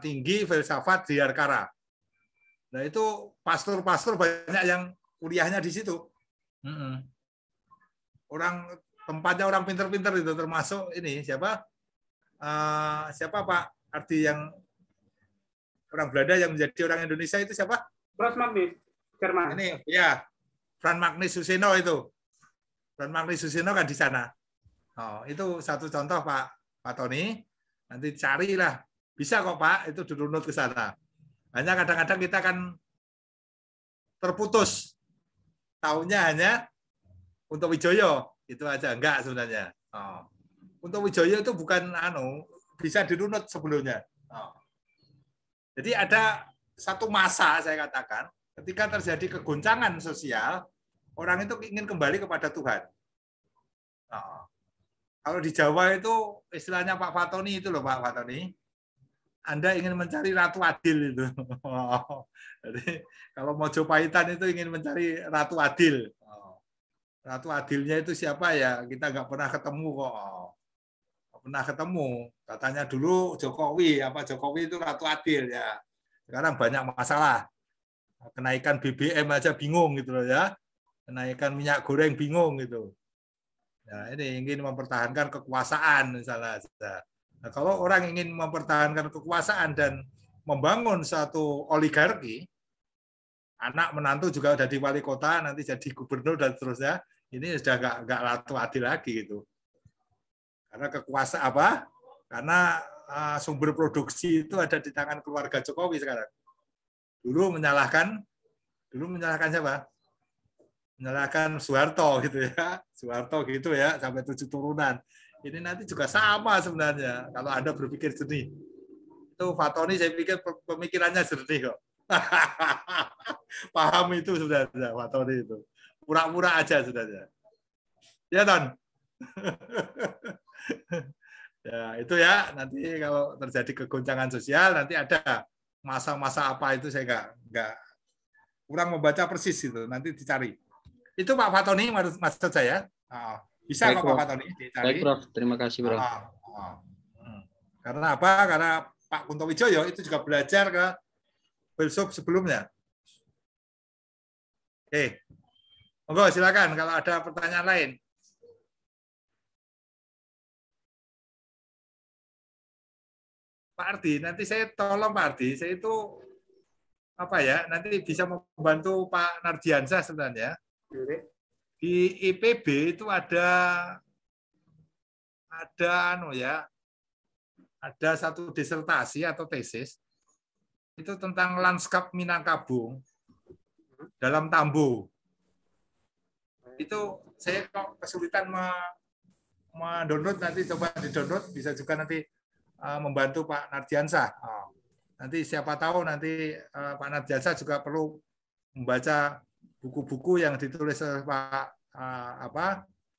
A: Tinggi Filsafat Diyarkara. Nah itu pastor-pastor banyak yang kuliahnya di situ. Tempatnya orang pinter-pinter itu, termasuk ini siapa Pak Ardi yang orang Belanda yang menjadi orang Indonesia itu siapa?
C: Franz Magnus, Jerman.
A: Ini ya, Franz Magnus Suseno itu. Franz Magnus Suseno kan di sana. Itu satu contoh Pak Tony. Nanti carilah. Bisa kok Pak, itu dirunut ke sana. Hanya kadang-kadang kita kan terputus. Tahunya hanya untuk Wijoyo. Itu aja. Enggak sebenarnya. Untuk Wijoyo itu bukan bisa dirunut sebelumnya. Jadi ada satu masa saya katakan, ketika terjadi kegoncangan sosial, orang itu ingin kembali kepada Tuhan. Kalau di Jawa itu istilahnya Pak Fatoni itu loh Pak Fatoni, Anda ingin mencari Ratu Adil itu. Jadi kalau Mojopahitan itu ingin mencari Ratu Adil. Ratu Adilnya itu siapa ya? Kita nggak pernah ketemu kok. Pernah ketemu. Katanya dulu Jokowi itu Ratu Adil ya. Sekarang banyak masalah. Kenaikan BBM aja bingung gitu loh ya. Kenaikan minyak goreng bingung gitu. Nah, ini ingin mempertahankan kekuasaan misalnya. Nah, kalau orang ingin mempertahankan kekuasaan dan membangun satu oligarki, anak menantu juga udah di wali kota, nanti jadi gubernur dan seterusnya, ini sudah nggak Ratu Adil lagi gitu. Karena kekuasaan Karena sumber produksi itu ada di tangan keluarga Jokowi sekarang. Dulu menyalahkan siapa? Menyalahkan Soeharto gitu ya. Soeharto gitu ya, sampai 7 turunan. Ini nanti juga sama sebenarnya kalau Anda berpikir jernih. Itu Fatoni saya pikir pemikirannya jernih kok. Paham itu sebenarnya Fatoni itu. Pura-pura aja sebenarnya. Ya, Ton. Ya, itu ya, nanti kalau terjadi kegoncangan sosial nanti ada masa-masa apa itu saya nggak kurang membaca persis itu, nanti dicari. Itu Pak Fatoni maksud saya. Bisa kok Pak Fatoni dicari.
B: Baik, Prof. Terima kasih, Prof.
A: Karena apa? Karena Pak Kunto Wijoyo itu juga belajar ke filsuf sebelumnya. Oke. Monggo silakan kalau ada pertanyaan lain. Pak Ardi, nanti saya tolong Pak Ardi, saya itu nanti bisa membantu Pak Nardiansyah sebenarnya. Di IPB itu ada satu disertasi atau tesis itu tentang lanskap Minangkabau dalam Tambo. Itu saya kok kesulitan mendownload, nanti coba di-download, bisa juga nanti membantu Pak Nardiansyah. Nanti siapa tahu nanti Pak Nardiansyah juga perlu membaca buku-buku yang ditulis oleh Pak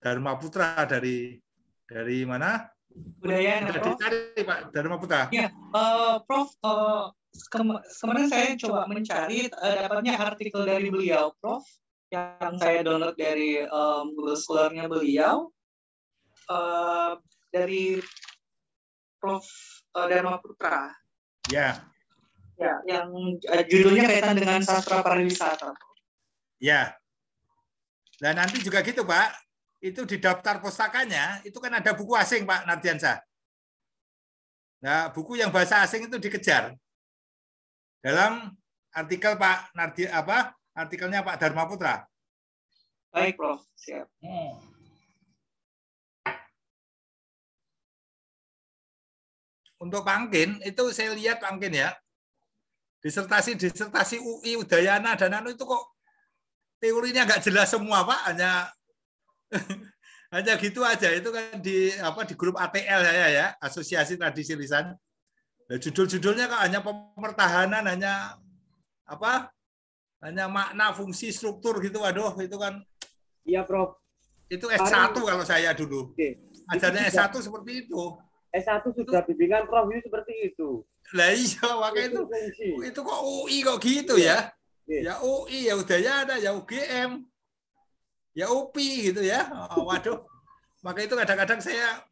A: Dharma Putra dari mana?
D: Budaya, Prof.
A: Dicari Pak Dharma Putra.
D: Ya, Prof. Kemarin saya coba mencari, dapatnya artikel dari beliau, Prof. Yang saya download dari Google Scholar-nya beliau, dari Prof. Dharma Putra.
A: Ya.
D: Ya, yang judulnya kaitan dengan sastra pariwisata.
A: Ya. Dan nanti juga gitu, Pak. Itu di daftar pustakanya, itu kan ada buku asing, Pak Nardiansyah. Nah, buku yang bahasa asing itu dikejar. Dalam artikel Pak Nardi artikelnya Pak Dharma Putra.
D: Baik, Prof. Siap.
A: Untuk Pangkin itu saya lihat Pangkin ya. Disertasi UI Udayana dan anu itu kok teorinya nggak jelas semua Pak, hanya hanya gitu aja. Itu kan di grup ATL saya ya, Asosiasi Tradisi Lisan. Nah, judul-judulnya kok hanya pemertahanan, hanya hanya makna, fungsi, struktur gitu. Waduh, itu kan.
E: Iya, Prof.
A: Itu S1 kalau saya dulu.
E: Oke.
A: Ajarnya S1 seperti itu.
E: S1 sudah bimbingan Prof itu seperti itu.
A: Lah iya, makanya itu kok UI kok gitu ya. Ya UI, ya Udayana, ya UGM, ya UPI gitu ya. Waduh. Maka itu kadang-kadang saya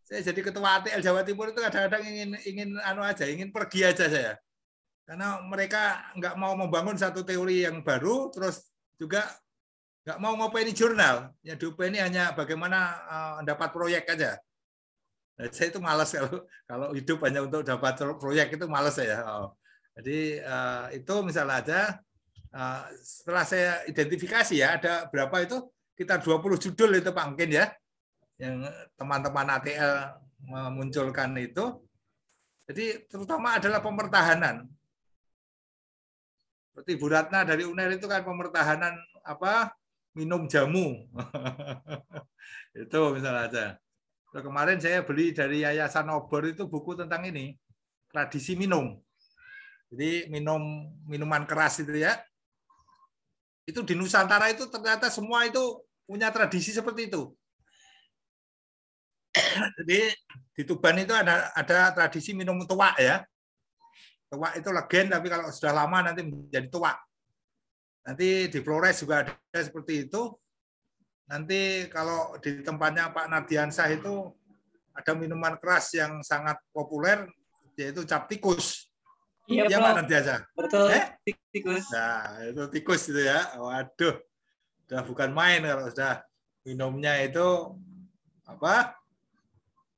A: jadi ketua ATL Jawa Timur itu kadang-kadang ingin pergi aja saya. Karena mereka nggak mau membangun satu teori yang baru, terus juga nggak mau ngopeni jurnal. Yang diopeni hanya bagaimana dapat proyek aja. Nah, saya itu malas kalau hidup hanya untuk dapat proyek, itu malas saya. Jadi itu misalnya aja setelah saya identifikasi ya, ada berapa itu, kita 20 judul itu Pak Mungkin ya, yang teman-teman ATL memunculkan itu. Jadi terutama adalah pemertahanan. Seperti Bu Ratna dari UNER itu kan pemertahanan minum jamu. Itu misalnya aja. Kemarin saya beli dari Yayasan Obor itu buku tentang ini, tradisi minum. Jadi minuman keras itu ya. Itu di Nusantara itu ternyata semua itu punya tradisi seperti itu. Jadi di Tuban itu ada tradisi minum tuak ya. Tuak itu legen, tapi kalau sudah lama nanti menjadi tuak. Nanti di Flores juga ada seperti itu. Nanti kalau di tempatnya Pak Nardiansah itu ada minuman keras yang sangat populer, yaitu cap tikus.
D: Iya,
A: Pak Nardiansah.
D: Betul, tikus.
A: Nah, itu tikus itu ya. Waduh, udah bukan main kalau sudah minumnya itu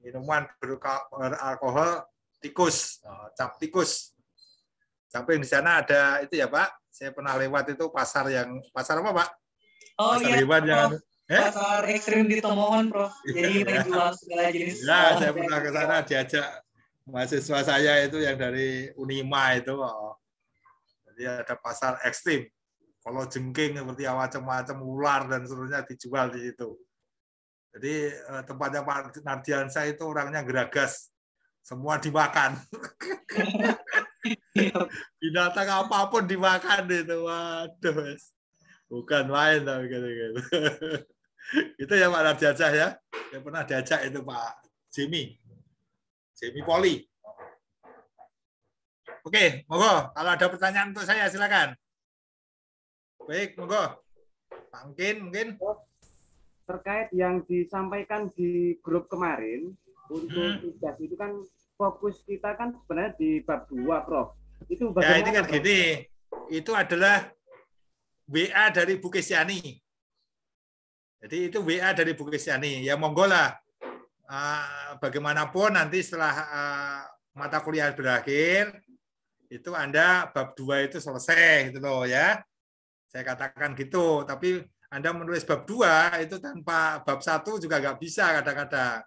A: minuman beralkohol tikus, cap tikus. Sampai di sana ada itu ya Pak. Saya pernah lewat itu pasar apa Pak?
D: Oh
A: pasar
D: iya,
A: hewan yang
D: pasar ekstrim di Tomohon, Prof. Jadi menjual segala jenis.
A: Ya, saya pernah ke sana diajak mahasiswa saya itu yang dari Unima itu. Jadi ada pasar ekstrim. Kalau jengking seperti macam-macam ular dan seterusnya dijual di situ. Jadi tempatnya Pak Nardiansah itu orangnya geragas. Semua dimakan. Binatang apapun dimakan itu. Waduh. Bukan main tapi gitu. Itu ya Pak Nardiansah ya. Yang pernah diajak itu Pak Jimmy Poli. Oke, monggo. Kalau ada pertanyaan untuk saya silakan. Baik, monggo. Mungkin.
E: Terkait yang disampaikan di grup kemarin untuk tugas itu kan fokus kita kan sebenarnya di bab 2, Prof. Itu bagaimana?
A: Ya, ini kan gini. Itu adalah WA dari Bu Kesiani. Jadi itu WA dari Bu Kesiani. Ya monggo lah. Bagaimanapun nanti setelah mata kuliah berakhir, itu Anda bab 2 itu selesai gitu loh ya. Saya katakan gitu. Tapi Anda menulis bab 2 itu tanpa bab 1 juga nggak bisa kadang-kadang.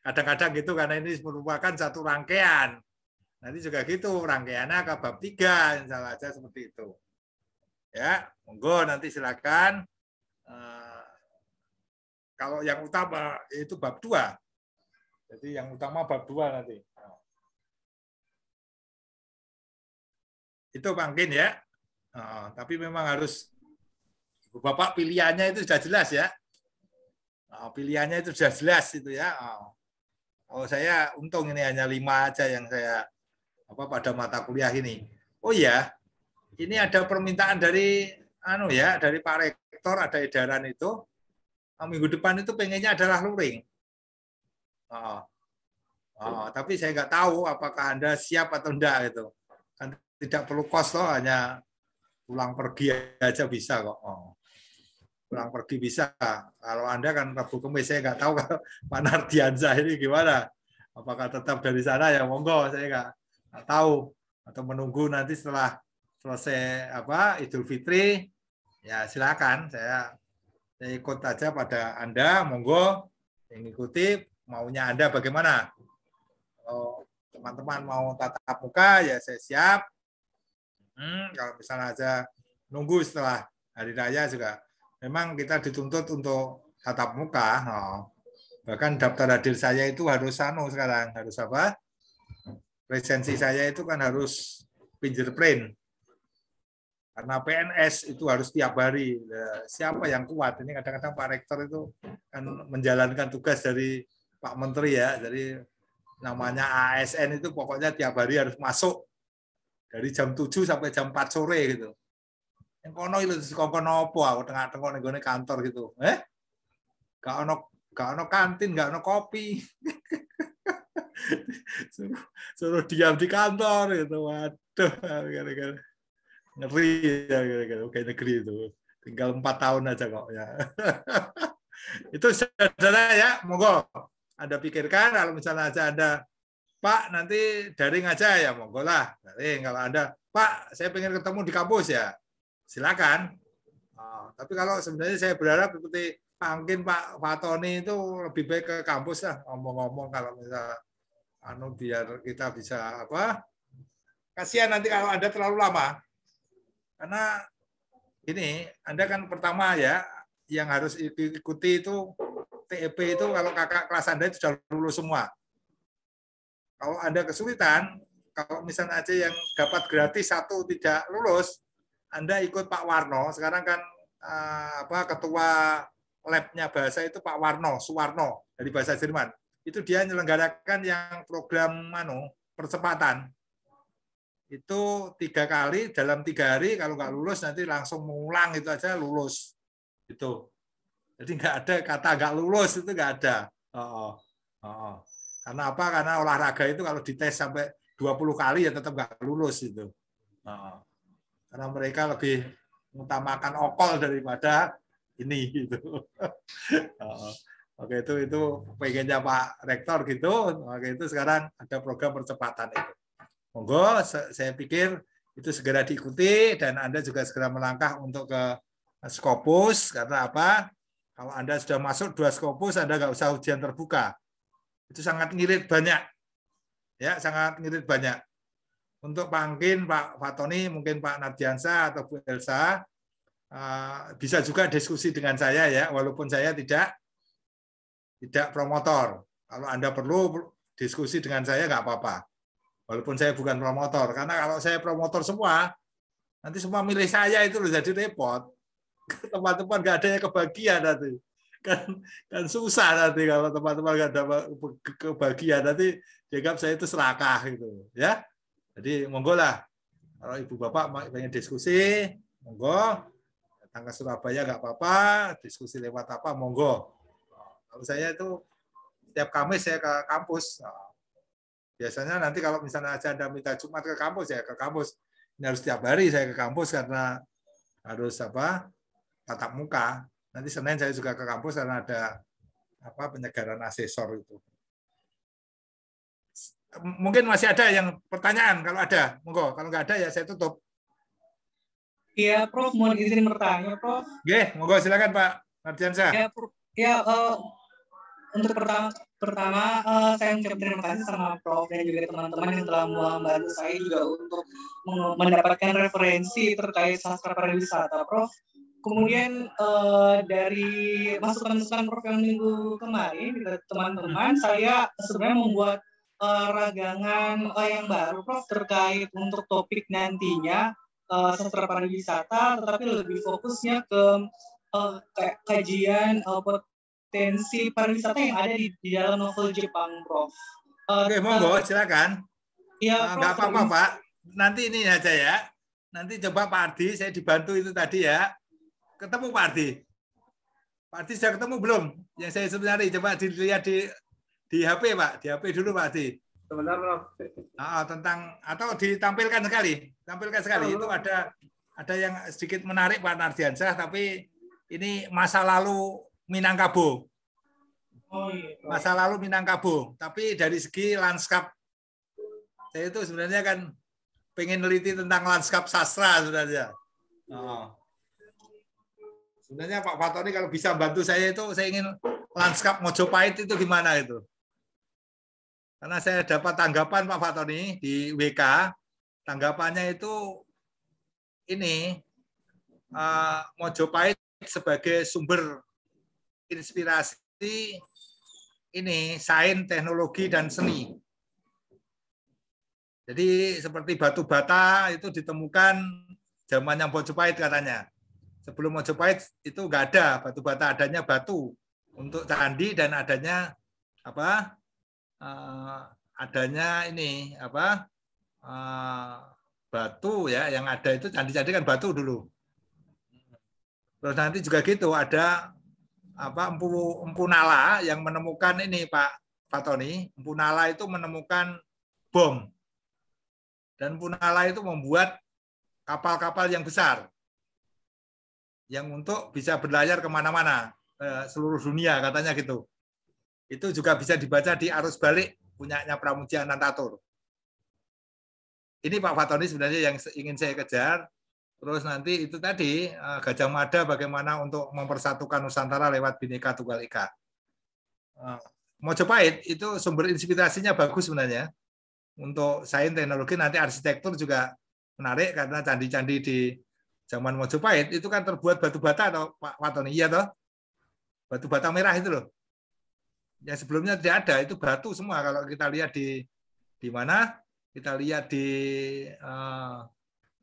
A: Kadang-kadang gitu karena ini merupakan satu rangkaian. Nanti juga gitu rangkaiannya ke bab 3 misalnya aja seperti itu. Ya, monggo nanti silakan. Kalau yang utama itu bab 2. Jadi yang utama bab 2 nanti. Itu mungkin ya. Tapi memang harus Bapak pilihannya itu sudah jelas ya. Pilihannya itu sudah jelas itu ya. Oh saya untung ini hanya 5 aja yang saya pada mata kuliah ini. Oh ya, ini ada permintaan dari dari Pak Rektor, ada edaran itu minggu depan itu pengennya adalah luring. Tapi saya nggak tahu apakah Anda siap atau enggak gitu. Kan tidak perlu kos loh, hanya pulang pergi aja bisa kok. Pulang pergi bisa. Kalau Anda kan Rabu Kamis, saya nggak tahu kalau Pak Nardiansah ini gimana. Apakah tetap dari sana ya monggo, saya nggak tahu. Atau menunggu nanti setelah selesai Idul Fitri, ya silakan saya ikut aja pada Anda, monggo yang ikuti maunya Anda bagaimana. Kalau teman-teman mau tatap muka ya saya siap. Kalau misalnya aja nunggu setelah hari raya juga, memang kita dituntut untuk tatap muka. Bahkan daftar hadir saya itu harus sekarang, harus presensi saya itu kan harus fingerprint. Karena PNS itu harus tiap hari. Siapa yang kuat? Ini kadang-kadang Pak Rektor itu kan menjalankan tugas dari Pak Menteri ya. Jadi namanya ASN itu pokoknya tiap hari harus masuk dari jam 7 sampai jam 4 sore gitu. Yang kono itu kono apa aku tengah-tengah ning kantor gitu. Gak ono kantin, gak ono kopi. suruh diam di kantor gitu. Waduh, gara-gara ngeri ya, gara-gara kayak negeri itu. Tinggal 4 tahun aja kok ya. Itu saudara ya, monggo Anda pikirkan. Kalau misalnya aja Anda, Pak nanti daring aja ya, monggo lah daring. Kalau Anda, Pak saya pengen ketemu di kampus ya, silakan. Tapi kalau sebenarnya saya berharap seperti mungkin Pak Fatoni itu lebih baik ke kampus lah, ngomong-ngomong kalau misalnya biar kita bisa kasihan nanti kalau Anda terlalu lama. Karena ini Anda kan pertama ya yang harus ikuti itu TEP itu kalau kakak kelas Anda itu sudah lulus semua. Kalau Anda kesulitan, kalau misalnya aja yang dapat gratis satu tidak lulus, Anda ikut Pak Warno. Sekarang kan ketua labnya bahasa itu Pak Suwarno dari bahasa Jerman. Itu dia menyelenggarakan yang program percepatan. Itu 3 kali dalam 3 hari, kalau nggak lulus nanti langsung mengulang itu aja lulus. Itu. Jadi nggak ada kata nggak lulus, itu nggak ada. Karena apa? Karena olahraga itu kalau dites sampai 20 kali ya tetap nggak lulus itu. Karena mereka lebih mengutamakan okol daripada ini gitu. Oke, itu pengennya Pak Rektor gitu. Oke, itu sekarang ada program percepatan itu. Monggo, saya pikir itu segera diikuti dan Anda juga segera melangkah untuk ke Scopus. Karena apa? Kalau Anda sudah masuk 2 Scopus, Anda nggak usah ujian terbuka. Itu sangat ngirit banyak. Ya, sangat ngirit banyak. Untuk Pak Angkin, Pak Fatoni, mungkin Pak Nardiansyah atau Bu Elsa, bisa juga diskusi dengan saya ya, walaupun saya tidak promotor. Kalau Anda perlu diskusi dengan saya nggak apa-apa. Walaupun saya bukan promotor, karena kalau saya promotor semua, nanti semua milih saya itu loh, jadi repot. Teman-teman nggak ada yang kebagian nanti. Kan susah nanti kalau teman-teman nggak ada kebagian, nanti dianggap saya itu serakah gitu ya. Jadi monggo lah, kalau ibu bapak pengen diskusi, monggo datang ke Surabaya nggak apa-apa, diskusi lewat apa monggo. Kalau saya itu setiap Kamis saya ke kampus. Biasanya nanti kalau misalnya aja Anda minta Jumat ke kampus ya ke kampus. Ini harus setiap hari saya ke kampus karena harus tatap muka. Nanti Senin saya juga ke kampus karena ada penyegaran asesor itu. Mungkin masih ada yang pertanyaan, kalau ada, monggo. Kalau nggak ada ya saya tutup.
D: Iya, Prof, mohon izin bertanya, Prof.
A: Oke, monggo silakan Pak Nardiansyah.
D: Ya, untuk pertama saya mengucapkan terima kasih sama Prof dan juga teman-teman yang telah membantu saya juga untuk mendapatkan referensi terkait sastra pariwisata, Prof. Kemudian dari masukan-masukan Prof yang minggu kemarin dari teman-teman, saya sebenarnya membuat ragangan yang baru, Prof, terkait untuk topik nantinya sastra pariwisata, tetapi lebih fokusnya ke kajian potensi pariwisata yang ada di dalam novel Jepang, Prof.
A: Oke, monggo, silakan.
D: Ya,
A: nggak apa-apa, Pak. Nanti ini aja ya. Nanti coba Pak Ardi, saya dibantu itu tadi ya. Ketemu Pak Ardi. Pak Ardi sudah ketemu belum? Yang saya sebenarnya coba dilihat di HP, Pak. Di HP dulu, Pak Ardi.
C: Sebentar, Prof.
A: Tentang atau ditampilkan sekali. Tampilkan sekali. Itu ada yang sedikit menarik Pak Nardiansyah, tapi ini masa lalu Minangkabau.
D: Oh iya.
A: Masa lalu Minangkabau. Tapi dari segi lanskap, saya itu sebenarnya kan pengen neliti tentang lanskap sastra sebenarnya. Oh. Sebenarnya Pak Fatoni kalau bisa bantu saya itu, saya ingin lanskap Mojopahit itu gimana itu. Karena saya dapat tanggapan Pak Fatoni di WK, tanggapannya itu ini, Mojopahit sebagai sumber inspirasi ini sains, teknologi, dan seni. Jadi seperti batu bata itu ditemukan zamannya Mojopahit katanya. Sebelum Mojopahit itu nggak ada batu bata, adanya batu untuk candi dan adanya apa? Adanya ini apa? Batu ya, yang ada itu candi-candi kan batu dulu. Terus nanti juga gitu ada apa Empu Nala yang menemukan ini Pak Fatoni. Empu Nala itu menemukan bom. Dan Empu Nala itu membuat kapal-kapal yang besar yang untuk bisa berlayar kemana-mana seluruh dunia katanya gitu. Itu juga bisa dibaca di Arus Balik punyanya Pramudia Anantatur. Ini Pak Fatoni sebenarnya yang ingin saya kejar. Terus nanti itu tadi Gajah Mada bagaimana untuk mempersatukan Nusantara lewat Bhinneka Tunggal Ika. Mojopahit itu sumber inspirasinya bagus sebenarnya. Untuk sains, teknologi, nanti arsitektur juga menarik karena candi-candi di zaman Mojopahit itu kan terbuat batu bata atau Pak Fatoni, iya toh? Batu bata merah itu loh. Yang sebelumnya tidak ada, itu batu semua. Kalau kita lihat di mana? Kita lihat di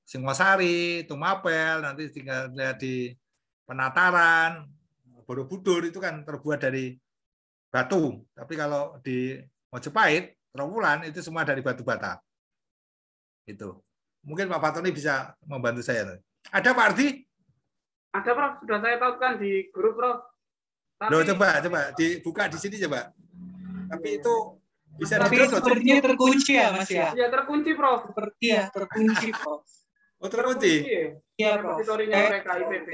A: Singosari, Tumapel, nanti tinggal lihat di Penataran, Borobudur itu kan terbuat dari batu. Tapi kalau di Mojopahit, Trawulan itu semua dari batu bata. Itu. Mungkin Pak Fatoni bisa membantu saya. Ada Pak Ardi?
C: Ada Prof, sudah saya tautkan di grup Prof. Tapi...
A: Loh, coba dibuka di sini coba. Tapi itu bisa
D: tapi sepertinya terkunci ya Mas ya?
C: Iya terkunci Prof.
D: Seperti ya terkunci Prof.
A: Oh terkunci?
D: Iya Prof.
C: Mereka IPB.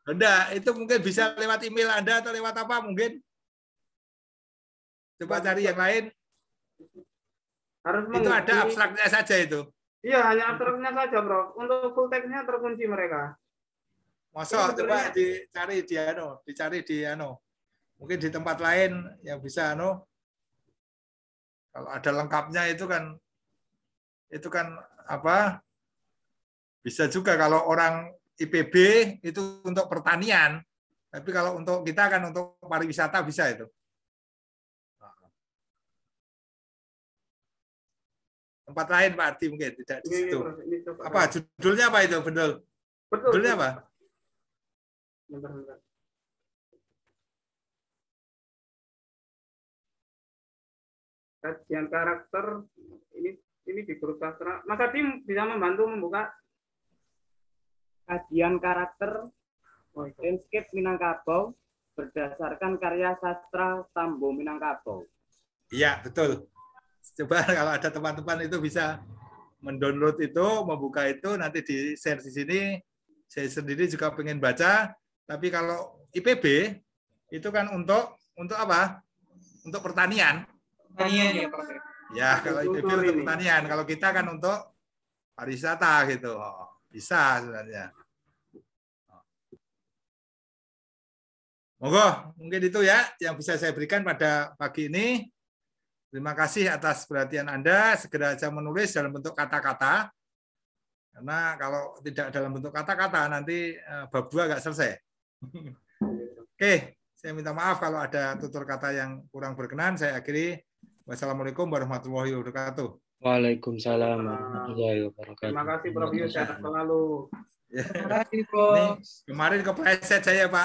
A: Enggak, itu mungkin bisa lewat email Anda atau lewat apa mungkin? Coba cari yang lain.
C: Harus
A: itu ada abstraknya saja itu.
C: Iya, hanya abstraknya saja, Bro. Untuk full text-nya terkunci mereka.
A: Masa coba dicari di mungkin di tempat lain yang bisa kalau ada lengkapnya itu kan apa? Bisa juga kalau orang IPB itu untuk pertanian, tapi kalau untuk kita kan untuk pariwisata bisa itu. Tempat lain Pak Ardi mungkin tidak di situ. Apa judulnya apa itu? Betul. Judulnya apa?
C: Bentar. Kajian karakter ini di grup sastra. Mas Adi bisa membantu membuka
E: kajian karakter landscape Minangkabau berdasarkan karya sastra Tambo Minangkabau.
A: Iya, betul. Coba kalau ada teman-teman itu bisa mendownload itu, membuka itu, nanti di-share di sini. Saya sendiri juga pengen baca, tapi kalau IPB itu kan untuk apa? Untuk pertanian.
D: Pertanian ya, Prof.
A: Ya, kalau IPB untuk pertanian, kalau kita kan untuk pariwisata gitu. Bisa sebenarnya. Monggo, mungkin itu ya yang bisa saya berikan pada pagi ini. Terima kasih atas perhatian Anda. Segera saja menulis dalam bentuk kata-kata. Karena kalau tidak dalam bentuk kata-kata, nanti bab 2 nggak selesai. Oke, saya minta maaf kalau ada tutur kata yang kurang berkenan. Saya akhiri. Wassalamualaikum warahmatullahi wabarakatuh.
B: Waalaikumsalam warahmatullahi wabarakatuh.
C: Terima kasih Prof. Yus, sehat selalu.
D: Terima kasih Prof.
A: Ini kemarin kepleset saya Pak.